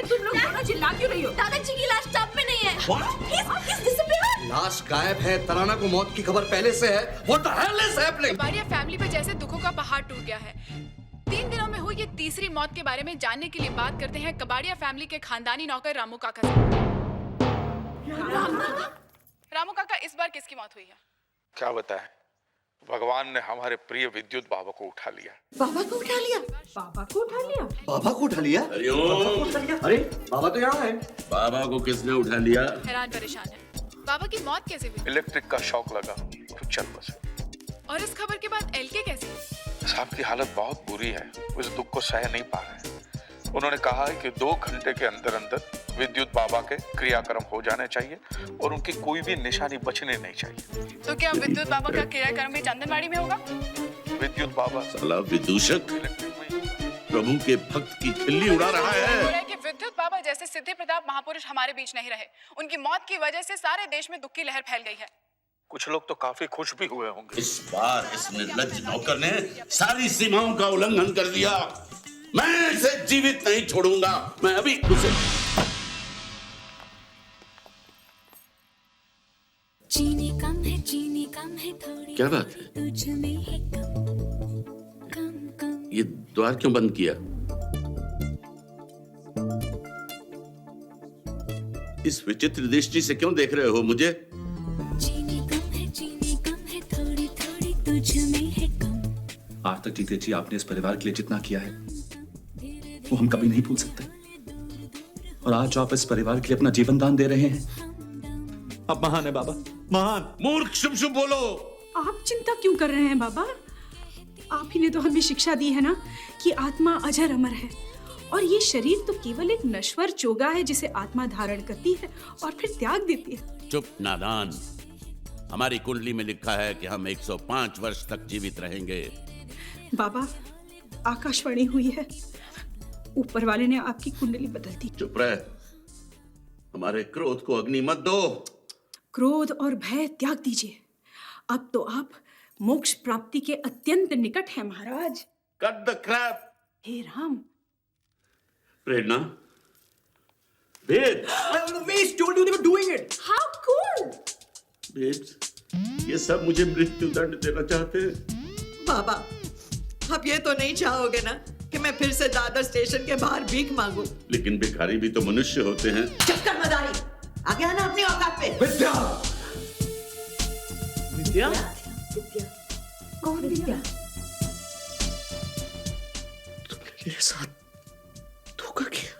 तुम लोग दोनों चिल्ला क्यों रही हो? दादाजी की लाश टब में नहीं है। He's disappeared. लाश गायब है, तराना को मौत की खबर पहले से है। What the hell is happening? Kabadia family पे जैसे दुखों का पहाड़ टूट गया है। 3 दिनों में हुई ये तीसरी मौत के बारे में जानने के लिए बात करते हैं कबाड़िया फैमिली के खानदानी नौकर रामू काका से। रामू काका, इस बार किसकी मौत हुई है? क्या बताएं, भगवान ने हमारे प्रिय विद्युत बाबा को उठा लिया। बाबा को उठा लिया? पापा को उठा लिया? बाबा को उठा लिया? अरे बाबा तो यहाँ है। बाबा को किसने उठा लिया? हैरान परेशान है। बाबा की मौत कैसे हुई? इलेक्ट्रिक का शॉक लगा तो चल बसे। और इस खबर के बाद एलके कैसे? साहब की हालत बहुत बुरी है, वो इस दुख को सह नहीं पा रहे। उन्होंने कहा है कि 2 घंटे के अंदर अंदर विद्युत बाबा के क्रियाक्रम हो जाने चाहिए और उनकी कोई भी निशानी बचने नहीं चाहिए। तो क्या विद्युत बाबा का क्रियाक्रम भी चंदनवाड़ी में होगा? विद्युत बाबा साला विदूषक प्रभु के भक्त की खिल्ली उड़ा रहा है। कि विद्युत बाबा जैसे सिद्धि प्रताप महापुरुष हमारे बीच नहीं रहे। उनकी मौत की वजह से सारे देश में दुख की लहर फैल गई है। कुछ लोग तो काफी खुश भी हुए होंगे। इस बार इस निर्लज्ज नौकर ने सारी सीमाओं का उल्लंघन कर दिया। मैं इसे जीवित नहीं छोड़ूंगा। मैं अभी उसे चीनी कम है थोड़ी। क्या बात है? तुझ में है कम। द्वार क्यों बंद किया? इस विचित्र दृष्टि से क्यों देख रहे हो मुझे? आज तक जीते जी आपने इस परिवार के लिए जितना किया है वो हम कभी नहीं भूल सकते। और आज आप इस परिवार के लिए अपना जीवन दान दे रहे हैं। आप महान है बाबा, महान। मूर्ख, शुभ शुभ बोलो। आप चिंता क्यों कर रहे हैं बाबा? आप ही ने तो हमें शिक्षा दी है ना कि आत्मा अजर अमर है और ये शरीर तो केवल एक नश्वर चोगा है जिसे आत्मा धारण करती है और फिर त्याग देती है। चुप नादान। हमारी कुंडली में लिखा है कि हम 105 वर्ष तक जीवित रहेंगे। बाबा, आकाशवाणी हुई है, ऊपर वाले ने आपकी कुंडली बदल दी। चुप रह, हमारे क्रोध को अग्नि मत दो। क्रोध और भय त्याग दीजिए। अब तो आप मोक्ष प्राप्ति के अत्यंत निकट हैं महाराज। Cut the crap. हे Ram. Prerna, Ved. Waste told you they were doing it. How cool? Ved, ये सब मुझे मृत्यु दंड देना चाहते हैं। बाबा, आप ये तो नहीं चाहोगे ना कि मैं फिर से दादर स्टेशन के बाहर भीख मांगू? लेकिन भिखारी भी तो मनुष्य होते हैं। चक्कर मदारी, आगे आना अपनी औकात पे। विद्या, विद्या, कौन विद्या? तुमने मेरे साथ धोखा किया।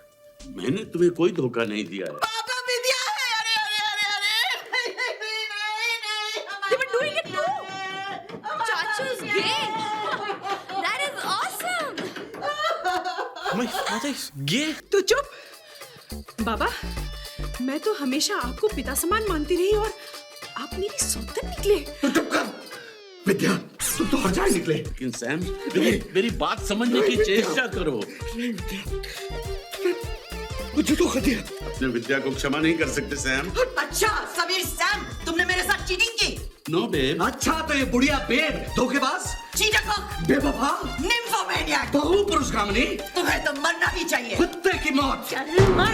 मैंने तुम्हें कोई धोखा नहीं दिया है। पापा विद्या है। अरे अरे अरे अरे They were doing it too. Chachu's gay. That is awesome. My father is gay. तो चुप। बाबा, मैं तो हमेशा आपको पिता समान मानती रही और आप मेरी सौतन निकले। तो चुप कर। विद्या, तुम तो हर जाए निकले। लेकिन सैम, मेरी बात समझने की चेष्टा करो। नहीं विद्या, मुझे तो दिया। अपने विद्या को क्षमा नहीं कर सकते सैम। अच्छा समीर, सैम, तुमने मेरे साथ चीटिंग की? No babe. अच्छा तो ये बुढ़िया बेब, धोखेबाज, चीटक, बेवफा, निम्फोमैनियाक, बहु पुरुषगामिनी। तुम्हें तो मरना ही चाहिए। कुत्ते की मौत। चल मर।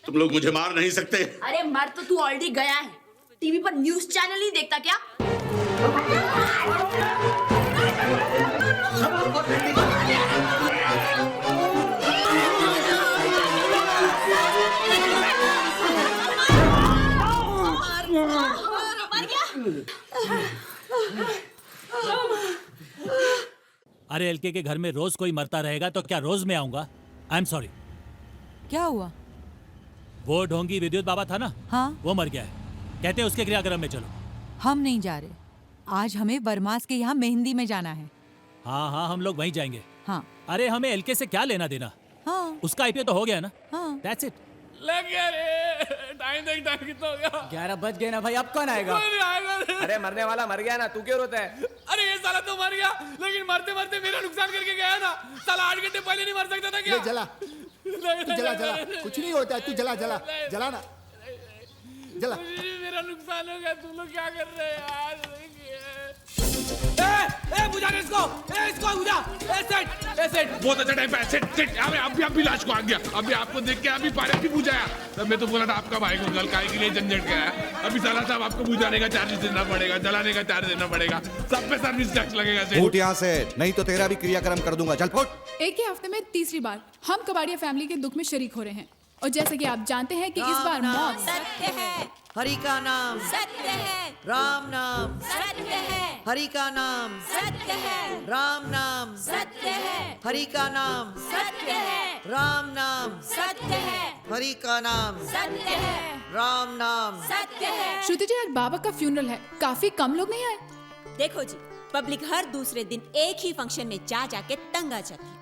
तुम लोग मुझे मार नहीं सकते। अरे मर तो तू ऑलरेडी गया है। टीवी पर न्यूज़ चैनल नहीं देखता क्या? अरे एलके के घर में रोज कोई मरता रहेगा तो क्या रोज मैं आऊंगा? I am sorry. क्या हुआ? वो ढोंगी विद्युत बाबा था ना, हाँ, वो मर गया है। कहते हैं उसके क्रियाक्रम में चलो। हम नहीं जा रहे। आज हमें बरमास के यहाँ मेहंदी में जाना है। हाँ हाँ, हम लोग वहीं जाएंगे। हाँ। अरे हमें एलके से क्या लेना देना? हाँ। उसका आईपीओ तो हो गया ना। हाँ। That's it. लग गया रे। टाइम कितना हो गया? 11 बज गए ना भाई, अब कौन आएगा? अरे मरने वाला मर गया ना, तू क्यों रोता है? अरे ये साला तो मर गया, लेकिन मरते मरते मेरा नुकसान करके गया ना। साला 8 घंटे पहले नहीं मर सकता था क्या? जला, तू जला जला, कुछ नहीं होता, तू जला जला, जला ना, जला। मेरा नुकसान हो गया, तुम लोग क्या कर रहे हैं यार? बुझा दे इसको, इसको बुझा। सेट, बहुत अच्छा टाइम पे। सेट, अभी लाश को आ गया। अभी आपको देख के अभी पायलट भी बुझाया। तब मैं तो बोला था आपका भाई को गल काय के लिए झंझट गया है। अभी साला साहब आपको बुझाने का चार्ज देना पड़ेगा, जलाने का चार्ज देना पड़ेगा, सब पे सर्विस टैक्स लगेगा। फुट यहाँ से, नहीं तो तेरा भी क्रियाक्रम कर दूंगा। चल फुट। एक ही हफ्ते में तीसरी बार हम कबाड़िया फैमिली के दुख में शरीक हो रहे हैं और जैसे कि आप जानते हैं कि इस बार मौत सत्य है, हरि का नाम सत्य है, राम नाम सत्य है, हरि का नाम सत्य है, राम नाम सत्य है, हरि का नाम सत्य है, राम नाम सत्य है, हरि का नाम सत्य है, राम नाम सत्य है। श्रुति जी, आज बाबा का फ्यूनरल है, काफी कम लोग नहीं आए। देखो जी, पब्लिक हर दूसरे दिन एक ही फंक्शन में जा जाके तंग आ जाती है।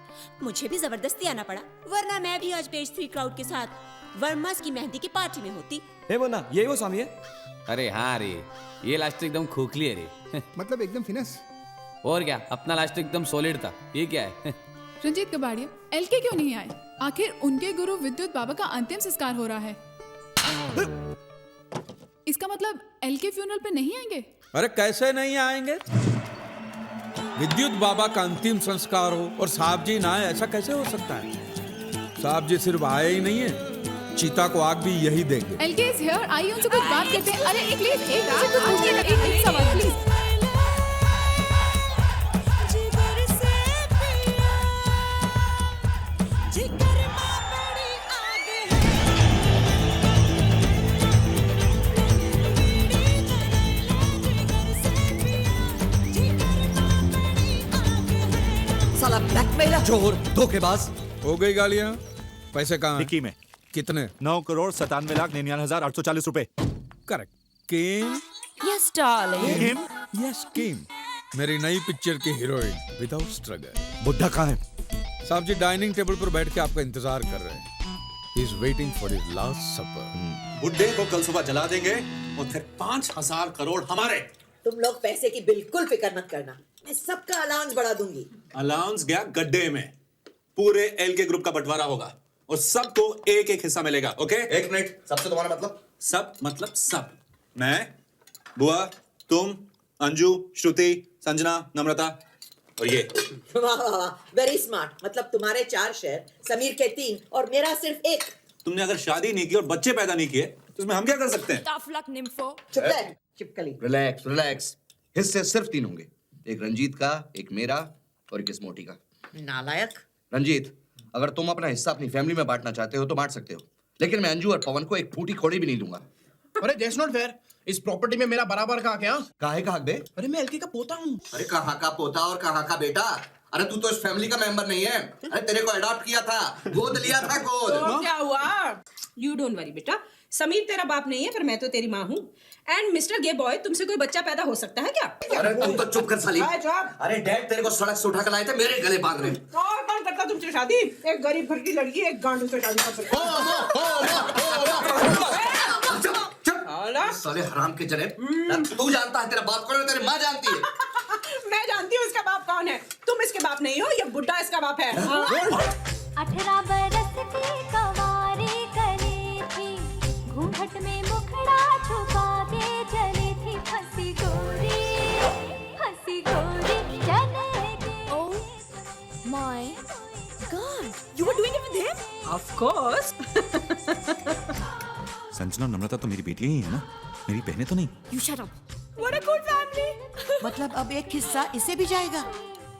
मुझे भी जबरदस्ती आना पड़ा, वरना मैं भी आज पेज 3 क्राउड के साथ वर्मास की मेहंदी की पार्टी में होती। वो ना, ये वो स्वामी है। अरे हाँ रे, ये लास्ट एकदम खोखली है रे। मतलब एकदम फिनिश। और क्या, अपना लास्ट एकदम सॉलिड था। ये क्या है? रंजीत कबाड़िया, एलके क्यों नहीं आए? आखिर उनके गुरु विद्युत बाबा का अंतिम संस्कार हो रहा है। इसका मतलब एलके फ्यूनरल पे नहीं आएंगे? अरे कैसे नहीं आएंगे? विद्युत बाबा का अंतिम संस्कार हो और साहब जी ना आए, ऐसा कैसे हो सकता है? साहब जी सिर्फ आए ही नहीं है, चीता को आग भी यही देंगे। एलके इज हियर, आइए उनसे कुछ बात करते हैं। अरे एक सवाल प्लीज। चोर, धोखेबाज। हो गई गालियां, पैसे कहाँ हैं? डिक्की में। कितने? 9,97,98,840 रुपए। Correct. Kim? Yes darling. Yes Kim, मेरी नई पिक्चर की हीरोइन विदाउट स्ट्रगल। बुड्ढा कहाँ है? साहब जी डाइनिंग टेबल पर बैठ के आपका इंतजार कर रहे हैं। He is waiting for his last supper. बुड्ढे को कल सुबह जला देंगे और फिर 5,000 करोड़ हमारे। तुम लोग पैसे की बिल्कुल फिक्र मत करना, मैं सबका अलाउंस बढ़ा दूंगी। अलाउंस गया गड्ढे में। पूरे एलके ग्रुप का बंटवारा होगा और सबको एक एक हिस्सा मिलेगा। ओके? एक मिनट, सबसे तुम्हारा मतलब? सब मतलब सब। मैं, बुआ, तुम, अंजू, श्रुति, संजना, नम्रता और ये। वाह वाह वाह, वेरी स्मार्ट। मतलब तुम्हारे 4 शेयर, समीर के 3 और मेरा सिर्फ 1। तुमने अगर शादी नहीं की और बच्चे पैदा नहीं किए तो उसमें हम क्या कर सकते हैं? Tough luck nympho. चुप रह, चिपकली। रिलैक्स रिलैक्स, हिस्से सिर्फ 3 होंगे, एक रंजीत का, एक मेरा और एक इस मोटी का। नालायक। रंजीत, अगर तुम अपना हिस्सा अपनी फैमिली में बांटना चाहते हो तो बांट सकते हो, लेकिन मैं अंजू और पवन को एक फूटी कौड़ी भी नहीं दूंगा। अरे दैट्स नॉट फेयर। इस प्रॉपर्टी में मेरा बराबर का क्या? काहे का हक बे? अरे मैं एलके का पोता हूँ। अरे कहाँ का पोता और कहाँ का बेटा? अरे तू तो इस फैमिली का मेंबर नहीं है। अरे तेरे को अडॉप्ट किया था, गोद लिया था, गोद। तो क्या हुआ? यू डोंट वरी बेटा, समीर तेरा बाप नहीं है पर मैं तो तेरी माँ हूँ। एंड मिस्टर गे बॉय, तुमसे कोई बच्चा पैदा हो सकता है क्या? अरे तू तो चुप कर साली। चुप। अरे डैड तेरे को सड़क से उठा कर लाए थे, मेरे गले बांध रहे। और कौन करता तुमसे शादी? एक गरीब घर की लड़की एक गांडू से शादी कर सकती है। साले हराम के जने, तू जानता है तेरा बाप कौन है, तेरी माँ जानती है। मैं जानती हूँ इसका बाप कौन है। तुम इसके बाप नहीं हो, ये बुड्ढा इसका बाप है। 18 बरस की कवारी करी थी, घूंघट में मुखड़ा छुपा के चली थी, हंसी गोरी चले गए। Oh my God, you were doing it with him? Of course. Sanjana नम्रता तो मेरी बेटी ही है ना, मेरी बहनें तो नहीं। You shut up. What a good family. मतलब अब एक हिस्सा इसे भी जाएगा?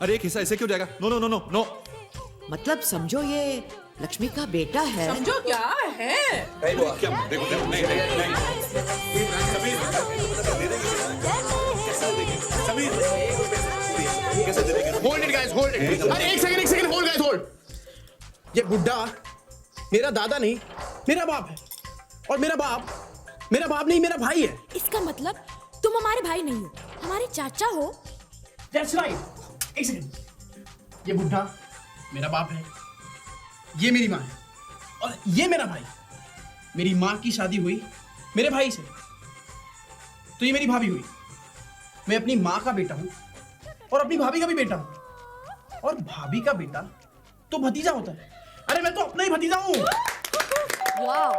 अरे एक हिस्सा इसे क्यों जाएगा? No no no no no. मतलब समझो ये लक्ष्मी का बेटा है। समझो क्या है? नहीं बुआ, क्या? देखो देखो, नहीं नहीं नहीं। समीर, कैसे दे देंगे? Hold it guys, hold it. अरे एक सेकंड, होल्ड गाइस, होल्ड। ये बुड्ढा मेरा दादा नहीं, मेरा बाप है। और मेरा बाप नहीं, मेरा भाई है। इसका मतलब तुम हमारे भाई नहीं हो, हमारे चाचा हो। That's right. एक सेकंड, ये बुड्ढा मेरा बाप है, ये मेरी माँ है और ये मेरा भाई। मेरी माँ की शादी हुई मेरे भाई से, तो ये मेरी भाभी हुई। मैं अपनी माँ का बेटा हूँ और अपनी भाभी का भी बेटा हूँ, और भाभी का बेटा तो भतीजा होता है। अरे मैं तो अपना ही भतीजा हूँ। वाह।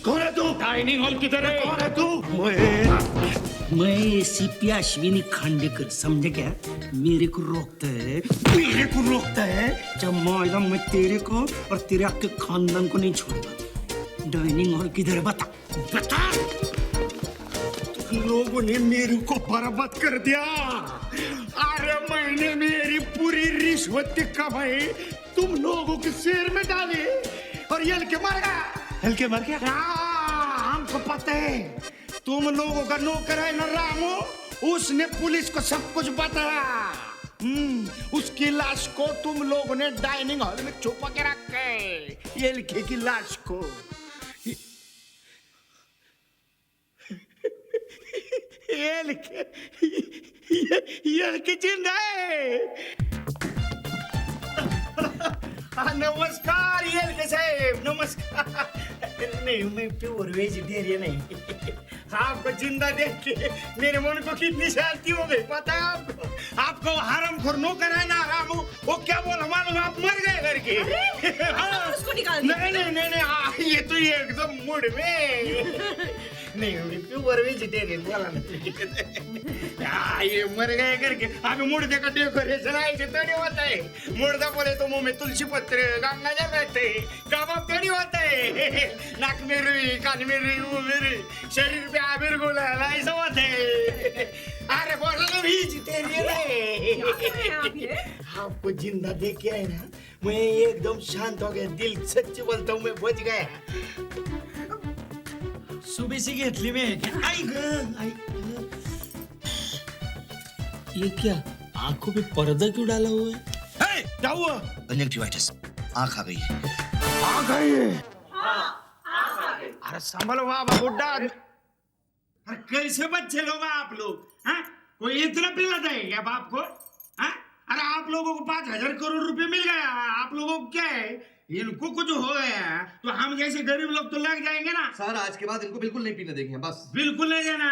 कौन है तू? डाइनिंग हॉल किधर है? कौन है तू? मैं सीपी अश्विनी खांडेकर, समझे क्या? मेरे को रोकता है जब मैं तेरे को और तेरे आपके खानदान को नहीं छोड़ूंगा। डाइनिंग हॉल किधर है? बता। तुम लोगों ने मेरे को बर्बाद कर दिया। अरे मैंने मेरी पूरी रिश्वत कमाई तुम लोगों के शेर में डाली और ये हल्के मर गया। हमको पता है तुम लोगों का नौकर है ना रामू, उसने पुलिस को सब कुछ बताया। उसकी लाश को तुम लोगों ने डाइनिंग हॉल में छुपा के रखा है, ये लड़के की लाश को। ये लड़के जिंदा है। नमस्कार ये लड़के साहब, नमस्कार। नहीं, मैं प्योर वेजिटेरियन नहीं। आपको जिंदा देख के मेरे मन को कितनी शांति हो गई, पता है आपको हरामखोर नौकर है ना रामू, वो क्या बोला मालूम? आप मर गए करके। उसको निकाल दिया। नहीं, ये तो एकदम मूड में। नहीं, प्योर वेजिटेरियन बोला ना। ये मर गए करके आम्ही मुर्दे का डेकोरेशन आहे तरी होत आहे। मुर्दा बोले तो मुंह में तुलसी पत्र गंगाजल रहते, कबाब तड़ी होता है, नाक में रुई, कान में रुई, मुंह में रुई, शरीर पे आबिर गुलाल ऐसा होता है। अरे बोला ना वेजिटेरियन है। आपको जिंदा देख के है ना, मैं एकदम शांत हो गया, दिल सच्ची बोलता हूँ, मैं बच गया। एमबीसी घेतली मी आई ग आई ग. ये क्या आंखों पे पर्दा क्यों डाला हुआ है? क्या हुआ? कंजक्टिवाइटिस, आंख आ गई। आ गई। अरे संभलो बाबा बुड्ढा। अरे कैसे बच्चे लोग आप लोग? हाँ? कोई इतना पिलाता है क्या बाप को? हाँ? अरे आप लोगों को 5,000 करोड़ रुपए मिल गया, आप लोगों को क्या है? इनको कुछ हो गया तो हम जैसे गरीब लोग तो लग जाएंगे ना। सर आज के बाद इनको बिल्कुल नहीं पीने देंगे, बस बिल्कुल नहीं देना।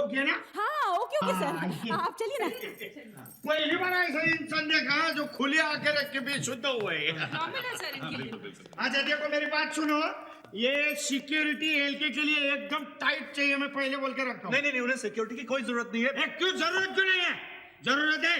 ओके ना? हाँ ओके ओके सर, आप चलिए ना। पहली बार ऐसा इंसान देखा जो खुली आके रख के भी शुद्ध हुए। अच्छा देखो मेरी बात सुनो, ये सिक्योरिटी एलके के लिए एकदम टाइट चाहिए, मैं पहले बोल के रखता हूँ। नहीं उन्हें सिक्योरिटी की कोई जरूरत नहीं है। क्यों जरूरत क्यों नहीं है? जरूरत है।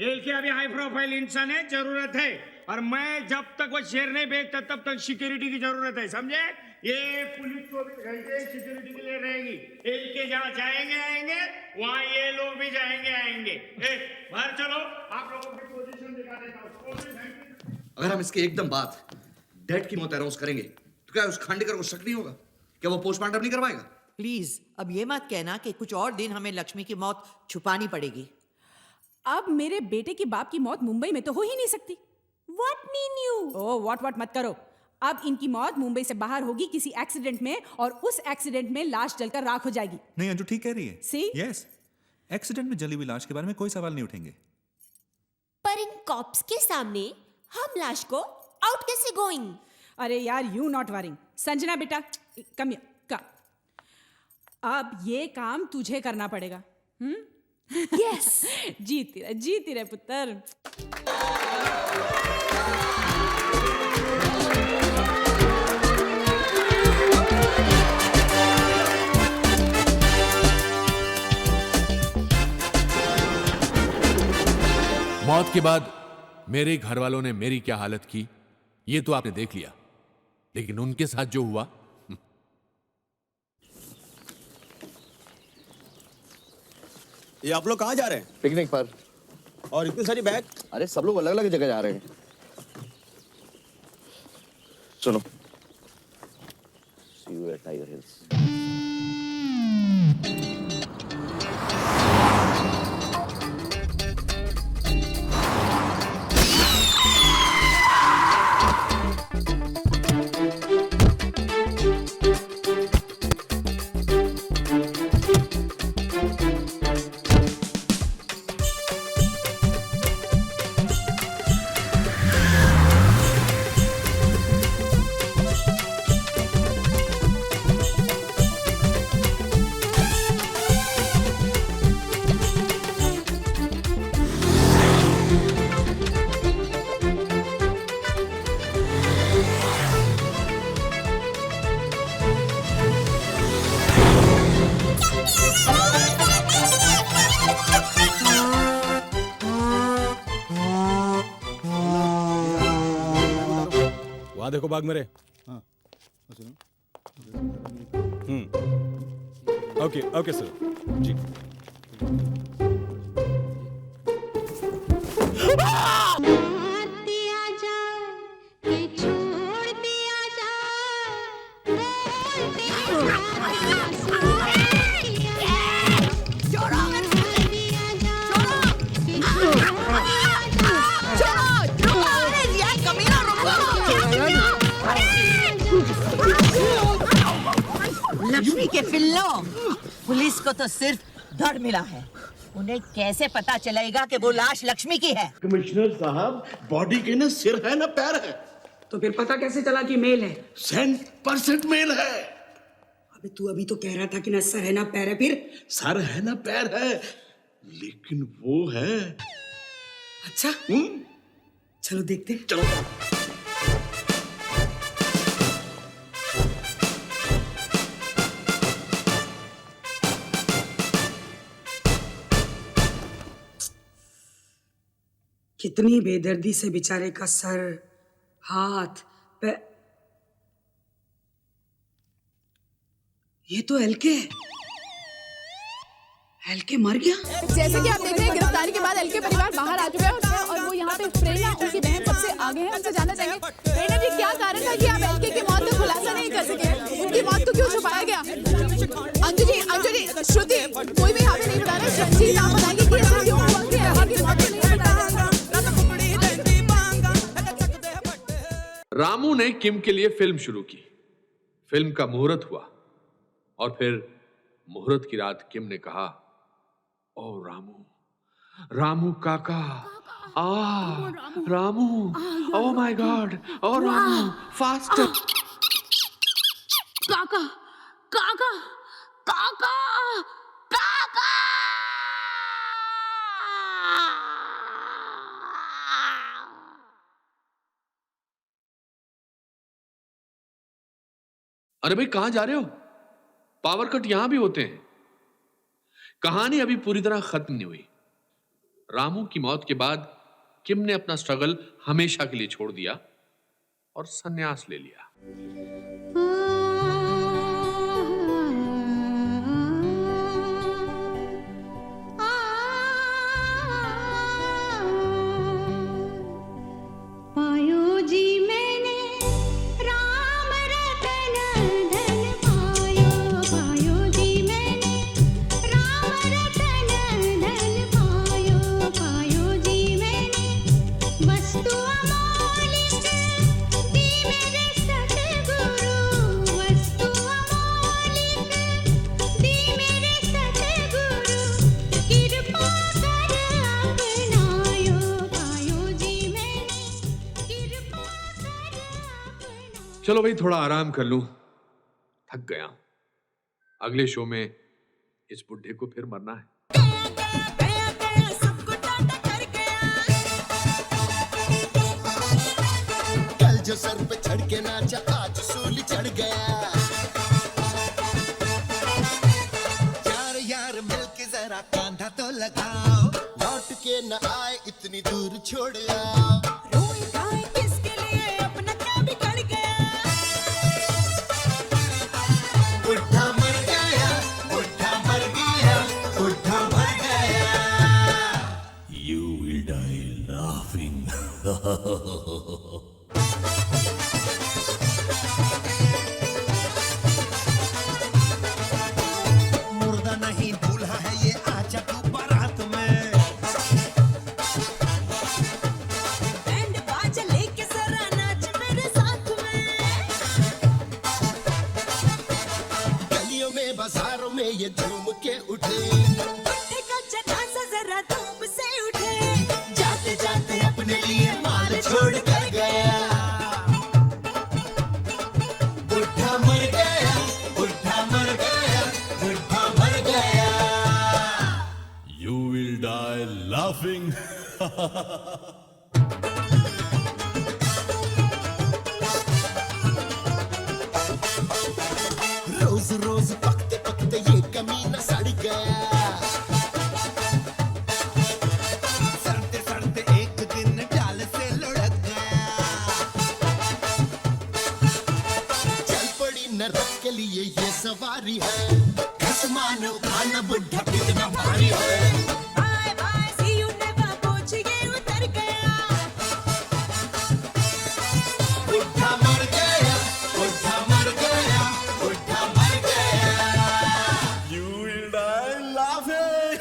एलके अभी हाई प्रोफाइल इंसान है, जरूरत है। और मैं जब तक वो शेयर नहीं बेचता तब तक सिक्योरिटी की जरूरत है, समझे? ये पुलिस 24 घंटे सिक्योरिटी के लिए रहेगी। एलके जहाँ जाएंगे आएंगे वहाँ ये लोग भी जाएंगे आएंगे। बाहर चलो, आप लोगों की पोजीशन दिखा देता हूँ। अगर हम इसके एकदम बाद डेड की मौत अनाउंस करेंगे तो क्या उस खांडेकर को शक नहीं होगा? क्या वो पोस्टमार्टम नहीं करवाएगा? प्लीज अब ये मत कहना कि कुछ और दिन हमें लक्ष्मी की मौत छुपानी पड़ेगी। अब मेरे बेटे की बाप की मौत मुंबई में तो हो ही नहीं सकती। What mean you? Oh what मत करो। अब इनकी मौत मुंबई से बाहर होगी किसी एक्सीडेंट में, और उस एक्सीडेंट में लाश जलकर राख हो जाएगी। नहीं अंजू ठीक कह रही है। See? यस, एक्सीडेंट में जली हुई लाश के बारे में कोई सवाल नहीं उठेंगे। पर इन कॉप्स के सामने हम लाश को आउट कैसे गोइंग? अरे यार यू नॉट वरिंग। संजना बेटा कम का, अब ये काम तुझे करना पड़ेगा। यस जीती रहे पुत्र। मौत के बाद मेरे घर वालों ने मेरी क्या हालत की ये तो आपने देख लिया, लेकिन उनके साथ जो हुआ। ये आप लोग कहाँ जा रहे हैं? पिकनिक पर। और इतनी सारी बैग? अरे सब लोग अलग अलग जगह जा रहे हैं। चलो See you at Tiger Hills. देखो बाग मेरे। हाँ ओके सर जी। लक्ष्मी के पिल्लों, पुलिस को तो सिर्फ धड़ मिला है, उन्हें कैसे पता चलेगा कि वो लाश लक्ष्मी की है? कमिश्नर साहब, बॉडी के ना सिर है ना पैर है। तो फिर पता कैसे चला कि मेल है? 100% मेल है। अबे तू अभी तो कह रहा था कि ना सर है ना पैर है, फिर सर है ना पैर है, लेकिन वो है। अच्छा चलो देखते हैं। चलो कितनी बेदर्दी से बेचारे का सर, हाथ, पैर। ये तो एलके है। एलके मर गया। जैसे कि आप देख रहे हैं, गिरफ्तारी के बाद एलके परिवार बाहर आ चुका है और वो यहाँ पे प्रेरणा, उनकी बहन सबसे आगे है। उनसे जानना चाहेंगे प्रेरणा जी क्या कारण था कि आप एलके की मौत का खुलासा नहीं कर सके? उनकी मौत को क्यों छुपाया गया? गया। अंजलि, अंजलि, श्रुति, कोई भी हमें नहीं बता रहा। रंजीत, आप बताएंगे कि ऐसा क्यों हुआ कि आगे बात नहीं बता रहा। रामू ने किम के लिए फिल्म शुरू की। फिल्म का मुहूर्त हुआ और फिर मुहूर्त की रात किम ने कहा, ओ रामू, रामू काका, रामू, ओ माय गॉड, ओ रामू, फास्टर। काका, काका, काका, काका। अरे भाई कहां जा रहे हो? पावर कट यहां भी होते हैं। कहानी अभी पूरी तरह खत्म नहीं हुई। रामू की मौत के बाद किम ने अपना स्ट्रगल हमेशा के लिए छोड़ दिया और संन्यास ले लिया। पायो जी मैंने राम रतन धन पायो, पायो जी मैंने राम रतन धन पायो, पायो जी मैंने वस्तु अमोलिक दी मेरे सतगुरु, वस्तु अमोलिक दी मेरे सतगुरु, कृपा कर अपनायो, पायो जी मैंने कृपा कर अपनायो। चलो भाई थोड़ा आराम कर लूं, थक गया। अगले शो में इस बुढ़े को फिर मरना है। कल जो सर पे चढ़ के नाचा आज सूली चढ़ गया। यार यार मिलके जरा कांधा तो लगाओ, लौट के न आए इतनी दूर छोड़ आओ। रोए गाए किसके लिए अपना क्या बिगड़ गया। बुढ़ा मर गया, बुढ़ा मर गया, बुढ़ा मर गया। You will die laughing. मुर्दा नहीं दूल्हा है ये, आजा तू बारात में। बैंड बाजा लेके जरा नाच मेरे साथ में। गलियों में बाजारों में ये झूम के उठे, बुढ़े का जनाजा जरा धूप से उठे। जाते जाते अपने लिए माल छोड़ कर गया। बुढ़ा मर गया, बुढ़ा मर गया, बुढ़ा मर गया। You will die laughing. रोज रोज पकते पकते ये कमीना सड़ गया। सड़ते सड़ते एक दिन डाल से लुढ़क गया। चल पड़ी नरक के लिए ये सवारी है, खसमान उठाना बुढ़ा कितना भारी है। Bye bye see you never पहुंच ये उतर गया। बुढ़ा मर गया, बुढ़ा मर गया, बुढ़ा मर गया। You will die laughing.